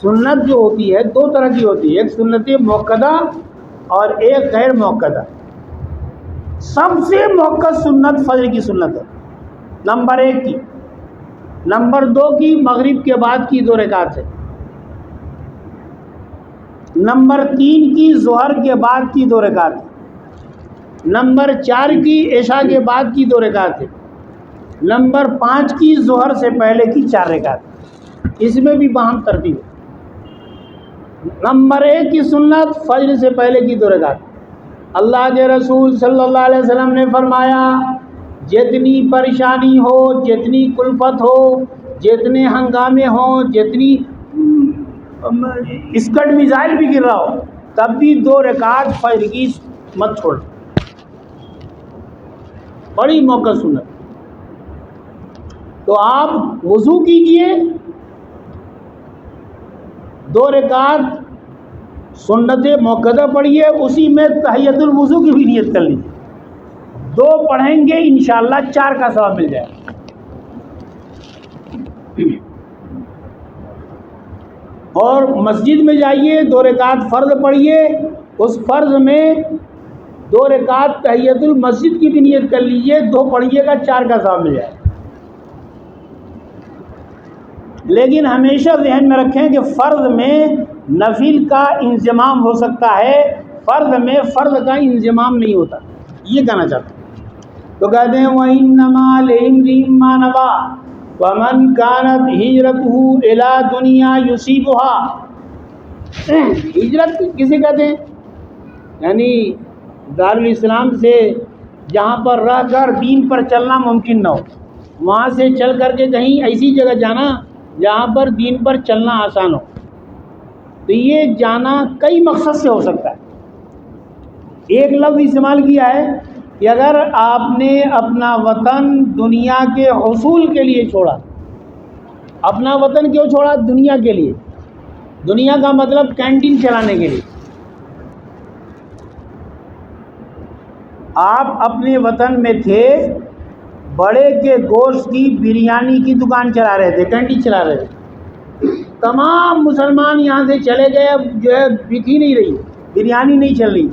سنت جو ہوتی ہے 2 طرح کی ہوتی ہے، ایک سنت موقدہ اور ایک غیر موقدہ. سب سے موقت سنت فجر کی سنت ہے، نمبر 1 کی. نمبر 2 کی مغرب کے بعد کی 2 رکعت ہے. نمبر 3 کی ظہر کے بعد کی 2 رکعت ہے. نمبر 4 کی عشاء کے بعد کی 2 رکعت ہے. نمبر 5 کی ظہر سے پہلے کی 4 رکعت. اس میں بھی باہم ترتیب ہے. نمبر 1 کی سنت فجر سے پہلے کی 2 رکعت. اللہ کے رسول صلی اللہ علیہ وسلم نے فرمایا جتنی پریشانی ہو، جتنی کلفت ہو، جتنے ہنگامے ہوں، جتنی اسکٹ میزائل بھی گر رہا ہو، تب بھی 2 رکعت فجر کی مت چھوڑ. بڑی موقع سنت. تو آپ وضو کیجئے، 2 رکعت سنت موقدہ پڑھیے، اسی میں تحیۃ الوضو کی بھی نیت کر لیجیے. 2 پڑھیں گے انشاءاللہ 4 کا ثواب مل جائے گا. اور مسجد میں جائیے، 2 رکعت فرض پڑھیے، اس فرض میں 2 رکعت تحیۃ المسجد کی بھی نیت کر لیجیے. 2 پڑھیے گا 4 کا ثواب مل جائے گا. لیکن ہمیشہ ذہن میں رکھیں کہ فرض میں نفل کا انضمام ہو سکتا ہے، فرض میں فرض کا انضمام نہیں ہوتا. یہ کہنا چاہتا ہوں. تو کہتے ہیں وَإِنَّمَا لِامْرِئٍ مَّا نَوَىٰ وَمَنْ كَانَتْ هِجْرَتُهُ إِلَىٰ دُنْيَا يُصِيبُهَا. ہجرت کسے کہتے ہیں؟ یعنی دارالاسلام سے جہاں پر رہ کر دین پر چلنا ممکن نہ ہو، وہاں سے چل کر کے کہیں ایسی جگہ جانا جہاں پر دین پر چلنا آسان ہو. تو یہ جانا کئی مقصد سے ہو سکتا ہے. ایک لفظ استعمال کیا ہے کہ اگر آپ نے اپنا وطن دنیا کے حصول کے لیے چھوڑا. اپنا وطن کیوں چھوڑا؟ دنیا کے لیے. دنیا کا مطلب کینٹین چلانے کے لیے. آپ اپنے وطن میں تھے، بڑے کے گوشت کی بریانی کی دکان چلا رہے تھے، کینٹین چلا رہے تھے. تمام مسلمان یہاں سے چلے گئے، اب جو ہے بک ہی نہیں رہی، بریانی نہیں چل رہی.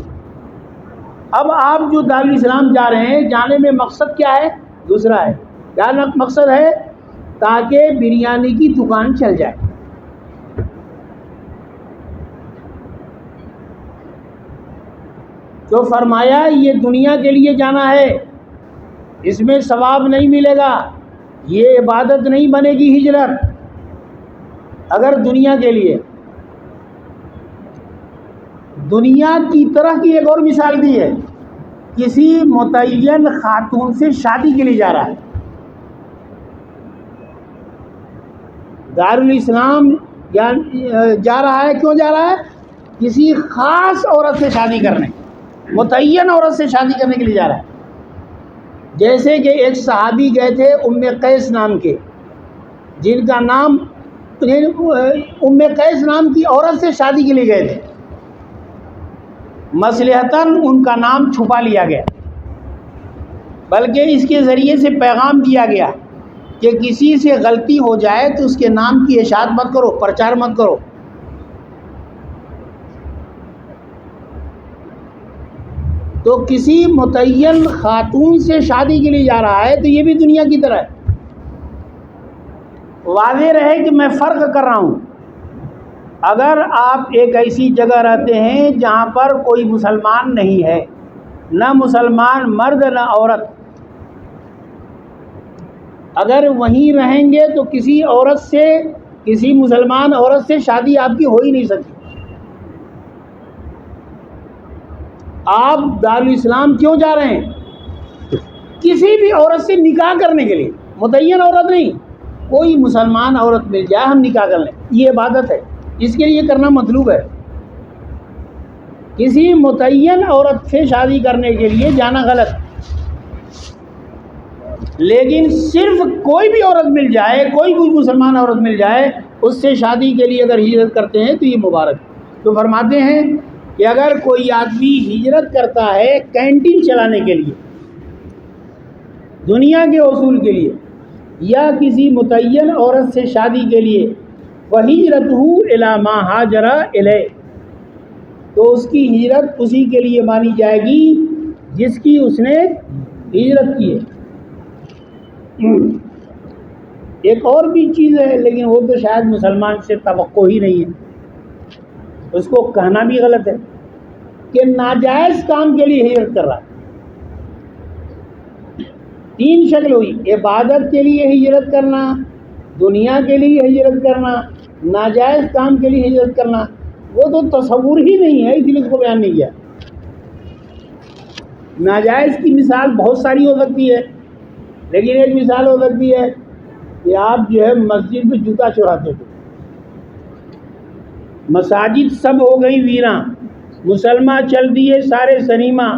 اب آپ جو دارالاسلام جا رہے ہیں، جانے میں مقصد کیا ہے؟ دوسرا ہے. کیا مقصد ہے؟ تاکہ بریانی کی دکان چل جائے. تو فرمایا یہ دنیا کے لیے جانا ہے، اس میں ثواب نہیں ملے گا، یہ عبادت نہیں بنے گی ہجرت. اگر دنیا کے لیے، دنیا کی طرح کی ایک اور مثال دی ہے. کسی متعین خاتون سے شادی کے لیے جا رہا ہے. دارالاسلام جا رہا ہے. کیوں جا رہا ہے؟ کسی خاص عورت سے شادی کرنے، متعین عورت سے شادی کرنے کے لیے جا رہا ہے. جیسے کہ ایک صحابی گئے تھے ام قیس نام کے، جن کا نام ام قیس نام کی عورت سے شادی کے لیے گئے تھے، مصلحتاً ان کا نام چھپا لیا گیا، بلکہ اس کے ذریعے سے پیغام دیا گیا کہ کسی سے غلطی ہو جائے تو اس کے نام کی اشاعت مت کرو، پرچار مت کرو۔ تو کسی متعین خاتون سے شادی کے لیے جا رہا ہے تو یہ بھی دنیا کی طرح ہے۔ واضح رہے کہ میں فرق کر رہا ہوں۔ اگر آپ ایک ایسی جگہ رہتے ہیں جہاں پر کوئی مسلمان نہیں ہے، نہ مسلمان مرد نہ عورت، اگر وہیں رہیں گے تو کسی عورت سے، کسی مسلمان عورت سے شادی آپ کی ہو ہی نہیں سکتی۔ آپ دارالاسلام کیوں جا رہے ہیں؟ کسی بھی عورت سے نکاح کرنے کے لیے، متعین عورت نہیں، کوئی مسلمان عورت مل جائے ہم نکاح کر لیں، یہ عبادت ہے، اس کے لیے کرنا مطلوب ہے۔ کسی متعین عورت سے شادی کرنے کے لیے جانا غلط، لیکن صرف کوئی بھی عورت مل جائے، کوئی بھی مسلمان عورت مل جائے، اس سے شادی کے لیے اگر ہجرت کرتے ہیں تو یہ مبارک ہے۔ تو فرماتے ہیں کہ اگر کوئی آدمی ہجرت کرتا ہے کینٹین چلانے کے لیے، دنیا کے اصول کے لیے، یا کسی متعین عورت سے شادی کے لیے، وَهِجْرَتُهُ إِلَىٰ مَا هَاجَرَ إِلَيْهِ، تو اس کی ہجرت اسی کے لیے مانی جائے گی جس کی اس نے ہجرت کی ہے۔ ایک اور بھی چیز ہے، لیکن وہ تو شاید مسلمان سے توقع ہی نہیں ہے، اس کو کہنا بھی غلط ہے کہ ناجائز کام کے لیے ہجرت کر رہا ہے۔ تین شکل ہوئی: عبادت کے لیے ہجرت کرنا، دنیا کے لیے ہجرت کرنا، ناجائز کام کے لیے ہجرت کرنا۔ وہ تو تصور ہی نہیں ہے، اس لیے اس کو بیان نہیں کیا۔ ناجائز کی مثال بہت ساری ہو سکتی ہے، لیکن ایک مثال ہو سکتی ہے کہ آپ جو ہے مسجد میں جوتا چراتے تھے، مساجد سب ہو گئی ویراں، مسلمان چل دیے سارے سنیما،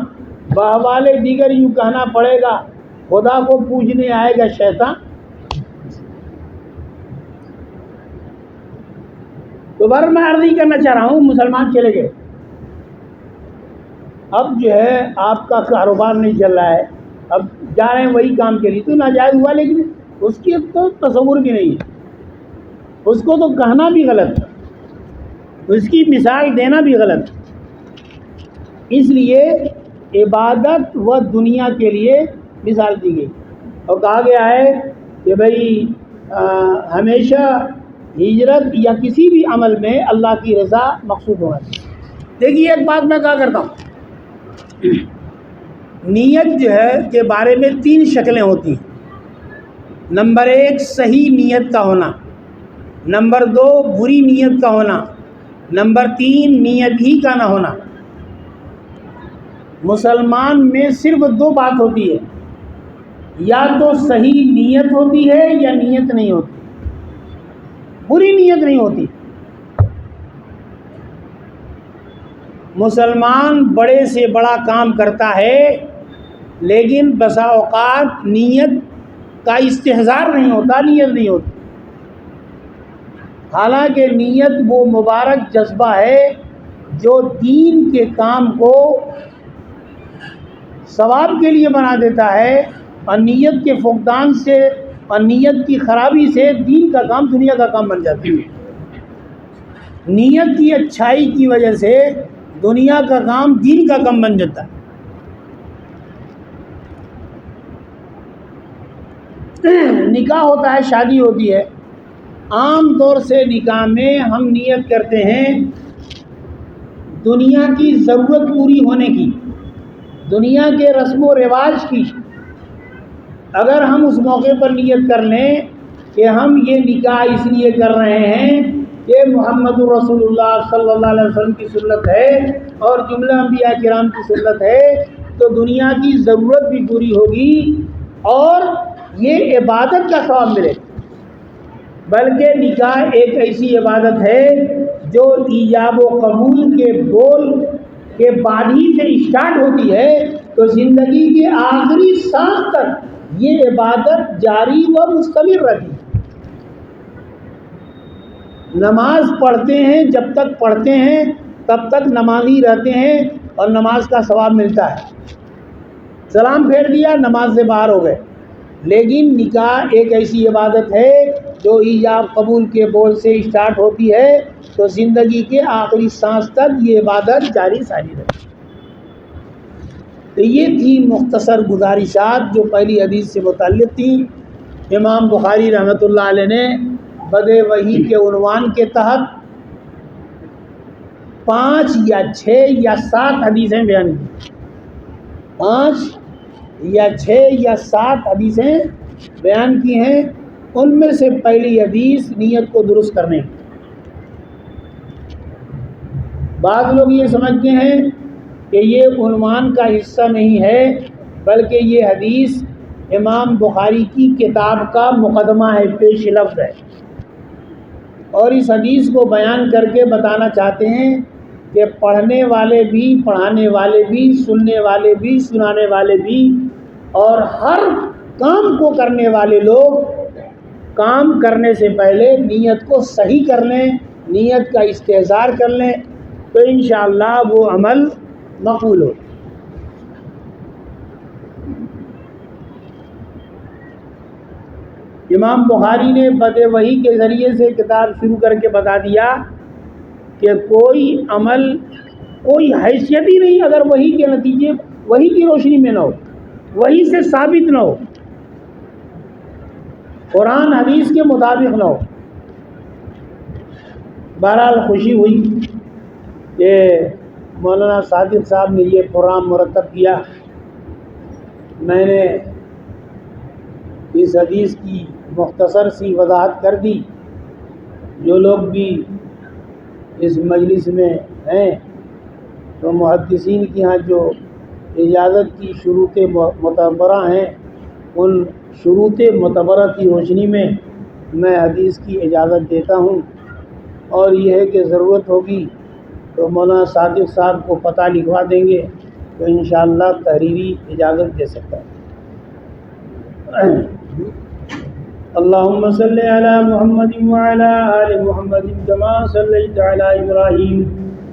بحوالے دیگر یوں کہنا پڑے گا خدا کو پوجنے آئے گا شیطان۔ تو بر میں عرض ہی کرنا چاہ رہا ہوں، مسلمان چلے گئے، اب جو ہے آپ کا کاروبار نہیں چل رہا ہے، اب جا رہے ہیں وہی کام کے لیے، تو ناجائز ہوا، لیکن اس کی تو تصور بھی نہیں ہے، اس کو تو کہنا بھی غلط ہے، اس کی مثال دینا بھی غلط ہے۔ اس لیے عبادت و دنیا کے لیے مثال دی گئی، اور کہا گیا ہے کہ بھائی ہمیشہ ہجرت یا کسی بھی عمل میں اللہ کی رضا مقصود ہونا چاہیے۔ دیکھیے ایک بات میں کہا کرتا ہوں، نیت جو ہے کے بارے میں تین شکلیں ہوتی ہیں۔ نمبر ایک، صحیح نیت کا ہونا، نمبر دو، بری نیت کا ہونا، نمبر تین، نیت ہی کا نہ ہونا۔ مسلمان میں صرف دو بات ہوتی ہے، یا تو صحیح نیت ہوتی ہے یا نیت نہیں ہوتی، بری نیت نہیں ہوتی۔ مسلمان بڑے سے بڑا کام کرتا ہے، لیکن بسا اوقات نیت کا استحضار نہیں ہوتا، نیت نہیں ہوتی، حالانکہ نیت وہ مبارک جذبہ ہے جو دین کے کام کو ثواب کے لیے بنا دیتا ہے، اور نیت کے فقدان سے اور نیت کی خرابی سے دین کا کام دنیا کا کام بن جاتا ہے۔ نیت کی اچھائی کی وجہ سے دنیا کا کام دین کا کام بن جاتا ہے۔ نکاح ہوتا ہے، شادی ہوتی ہے، عام طور سے نکاح میں ہم نیت کرتے ہیں دنیا کی ضرورت پوری ہونے کی، دنیا کے رسم و رواج کی۔ اگر ہم اس موقع پر نیت کر لیں کہ ہم یہ نکاح اس لیے کر رہے ہیں کہ محمد رسول اللہ صلی اللہ علیہ وسلم کی سنت ہے اور جملہ انبیاء کرام کی سنت ہے، تو دنیا کی ضرورت بھی پوری ہوگی اور یہ عبادت کا ثواب ملے۔ بلکہ نکاح ایک ایسی عبادت ہے جو ایجاب و قبول کے بول کے بعد ہی سے اسٹارٹ ہوتی ہے، تو زندگی کے آخری سانس تک یہ عبادت جاری و مستمر رہی۔ نماز پڑھتے ہیں، جب تک پڑھتے ہیں تب تک نمازی رہتے ہیں اور نماز کا ثواب ملتا ہے۔ سلام پھیر دیا، نماز سے باہر ہو گئے۔ لیکن نکاح ایک ایسی عبادت ہے جو ایجاب قبول کے بول سے اسٹارٹ ہوتی ہے تو زندگی کے آخری سانس تک یہ عبادت جاری ساری رہے۔ تو یہ تھی مختصر گزارشات جو پہلی حدیث سے متعلق تھی۔ امام بخاری رحمۃ اللہ علیہ نے بدء وحی کے عنوان کے تحت 5 یا 6 یا 7 حدیثیں بیان کی، 5 یا 6 یا 7 حدیثیں بیان کی ہیں۔ ان میں سے پہلی حدیث نیت کو درست کرنے کی۔ بعض لوگ یہ سمجھتے ہیں کہ یہ عنوان کا حصہ نہیں ہے بلکہ یہ حدیث امام بخاری کی کتاب کا مقدمہ ہے، پیش لفظ ہے، اور اس حدیث کو بیان کر کے بتانا چاہتے ہیں کہ پڑھنے والے بھی، پڑھانے والے بھی، سننے والے بھی، سنانے والے بھی، اور ہر کام کو کرنے والے لوگ کام کرنے سے پہلے نیت کو صحیح کر لیں، نیت کا استحضار کر لیں تو انشاءاللہ وہ عمل مقبول ہو۔ امام بخاری نے بدء وحی کے ذریعے سے کتاب شروع کر کے بتا دیا کہ کوئی عمل کوئی حیثیت ہی نہیں اگر وحی کے نتیجے، وحی کی روشنی میں نہ ہو، وحی سے ثابت نہ ہو، قرآن حدیث کے مطابق نہ ہو۔ بہرحال خوشی ہوئی کہ مولانا صادق صاحب نے یہ پروگرام مرتب کیا۔ میں نے اس حدیث کی مختصر سی وضاحت کر دی۔ جو لوگ بھی اس مجلس میں ہیں تو محدثین کی ہاں جو اجازت کی شروط معتبرہ ہیں، ان شروط معتبرہ کی روشنی میں میں حدیث کی اجازت دیتا ہوں، اور یہ ہے کہ ضرورت ہوگی تو مولانا صادق صاحب کو پتہ لکھوا دیں گے تو انشاءاللہ تحریری اجازت دے سکتا ہے۔ اللہم صلی علی محمد وعلی آل محمد کما صلیت علی ابراہیم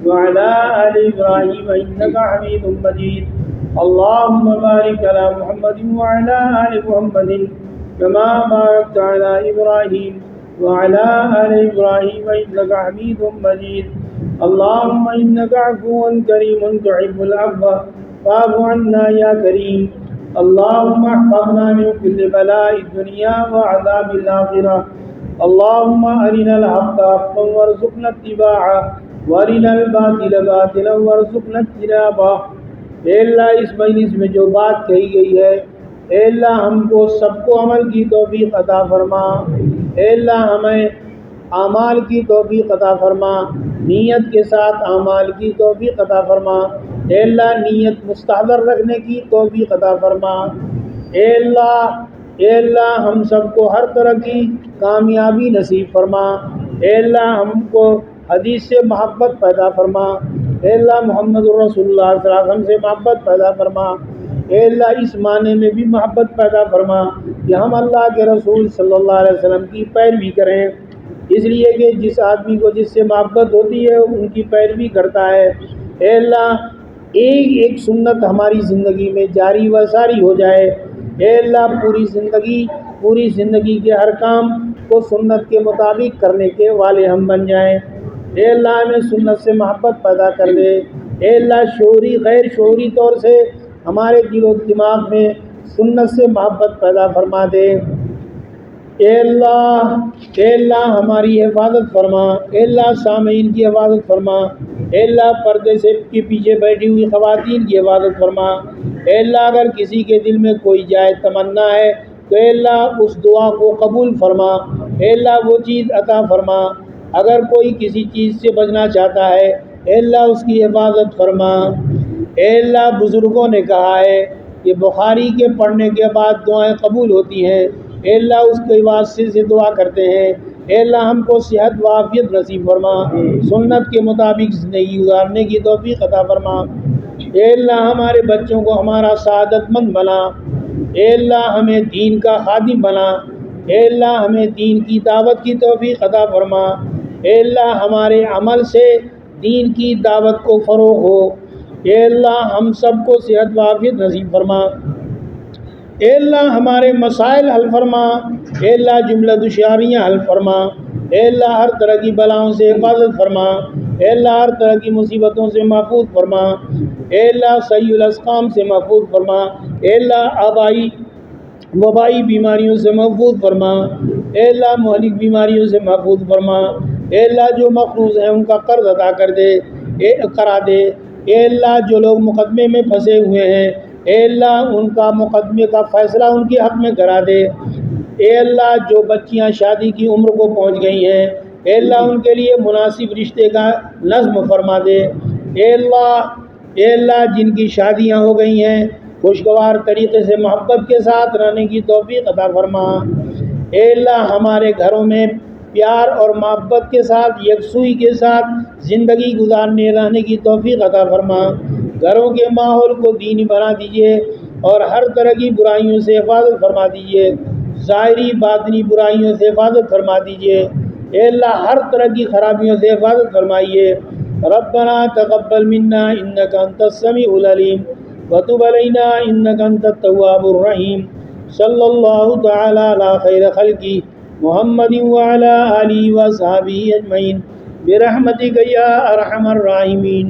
وعلی آل ابراہیم انک حمید مجید۔ اللہم بارک علی محمد وعلی آل محمد کما بارکت علی ابراہیم وعلی آل ابراہیم انک حمید مجید۔ اللہم انک عفو کریم تحب العفو فاعف عنا یا کریم۔ اللہم احفظنا من کل بلاء الدنیا وعذاب الآخرہ۔ اللہم ارنا الحق حقا وارزقنا اتباعہ وارنا الباطل باطلا وارزقنا اجتنابہ۔ اے اللہ اس مجلس میں جو بات کہی گئی ہے، اے اللہ ہم کو سب کو عمل کی توفیق عطا فرما۔ اے اللہ ہمیں اعمال کی توفیق عطا فرما، نیت کے ساتھ اعمال کی توفیق عطا فرما۔ اے اللہ نیت مستحضر رکھنے کی توفیق عطا فرما۔ اے اللہ ہم سب کو ہر طرح کی کامیابی نصیب فرما۔ اے اللہ ہم کو حدیث سے محبت پیدا فرما۔ اے اللہ محمد رسول اللہ صلی اللہ علیہ وسلم سے محبت پیدا فرما۔ اے اللہ اس معنی میں بھی محبت پیدا فرما کہ ہم اللہ کے رسول صلی اللہ علیہ وسلم کی پیروی کریں، اس لیے کہ جس آدمی کو جس سے محبت ہوتی ہے ان کی پیروی کرتا ہے۔ اے اللہ ایک ایک سنت ہماری زندگی میں جاری و ساری ہو جائے۔ اے اللہ پوری زندگی کے ہر کام کو سنت کے مطابق کرنے کے والے ہم بن جائیں۔ اے اللہ ہمیں سنت سے محبت پیدا کر دے۔ اے اللہ شعوری غیر شعوری طور سے ہمارے دل و دماغ میں سنت سے محبت پیدا فرما دے۔ اے اللہ ہماری حفاظت فرما۔ اے اللہ سامعین کی حفاظت فرما۔ اے اللہ پردے سے کے پیچھے بیٹھی ہوئی خواتین کی حفاظت فرما۔ اے اللہ اگر کسی کے دل میں کوئی جائز تمنا ہے تو اے اللہ اس دعا کو قبول فرما۔ اے اللہ وہ چیز عطا فرما۔ اگر کوئی کسی چیز سے بچنا چاہتا ہے اے اللہ اس کی حفاظت فرما۔ اے اللہ بزرگوں نے کہا ہے کہ بخاری کے پڑھنے کے بعد دعائیں قبول ہوتی ہیں۔ اے اللہ اس کے واسطے سے دعا کرتے ہیں۔ اے اللہ ہم کو صحت و عافیت نصیب فرما، سنت کے مطابق زندگی گزارنے کی توفیق عطا فرما۔ اے اللہ ہمارے بچوں کو ہمارا سعادت مند بنا، اے اللہ ہمیں دین کا خادم بنا، اے اللہ ہمیں دین کی دعوت کی توفیق عطا فرما، اے اللہ ہمارے عمل سے دین کی دعوت کو فروغ ہو، اے اللہ ہم سب کو صحت و عافیت نصیب فرما، اے اللہ ہمارے مسائل حل فرما، اے اللہ جملہ دشواریاں حل فرما، اے اللہ ہر طرح کی بلاؤں سے حفاظت فرما، اے اللہ ہر طرح کی مصیبتوں سے محفوظ فرما، اے اللہ صحیح الاسقام سے محفوظ فرما، اے اللہ آبائی وبائی بیماریوں سے محفوظ فرما، اے اللہ مہلک بیماریوں سے محفوظ فرما، اے اللہ جو مقروض ہیں ان کا قرض ادا کرا دے، اے اللہ جو لوگ مقدمے میں پھنسے ہوئے ہیں اے اللہ ان کا مقدمے کا فیصلہ ان کے حق میں کرا دے، اے اللہ جو بچیاں شادی کی عمر کو پہنچ گئی ہیں اے اللہ ان کے لیے مناسب رشتے کا نظم فرما دے، اے اللہ جن کی شادیاں ہو گئی ہیں خوشگوار طریقے سے محبت کے ساتھ رہنے کی توفیق عطا فرما، اے اللہ ہمارے گھروں میں پیار اور محبت کے ساتھ یکسوئی کے ساتھ زندگی گزارنے رہنے کی توفیق عطا فرما، گھروں کے ماحول کو دینی بنا دیجیے اور ہر طرح کی برائیوں سے حفاظت فرما دیجیے، ظاہری باطنی برائیوں سے حفاظت فرما دیجیے، اے اللہ ہر طرح کی خرابیوں سے حفاظت فرمائیے، ربنا تقبل منا انک انت السمیع العلیم وتب علینا انک انت التواب الرحیم، صلی اللہ تعالی علی خیر خلقہ محمد وعلی آلہ وصحبہ اجمعین برحمتک یا ارحم الراحمین۔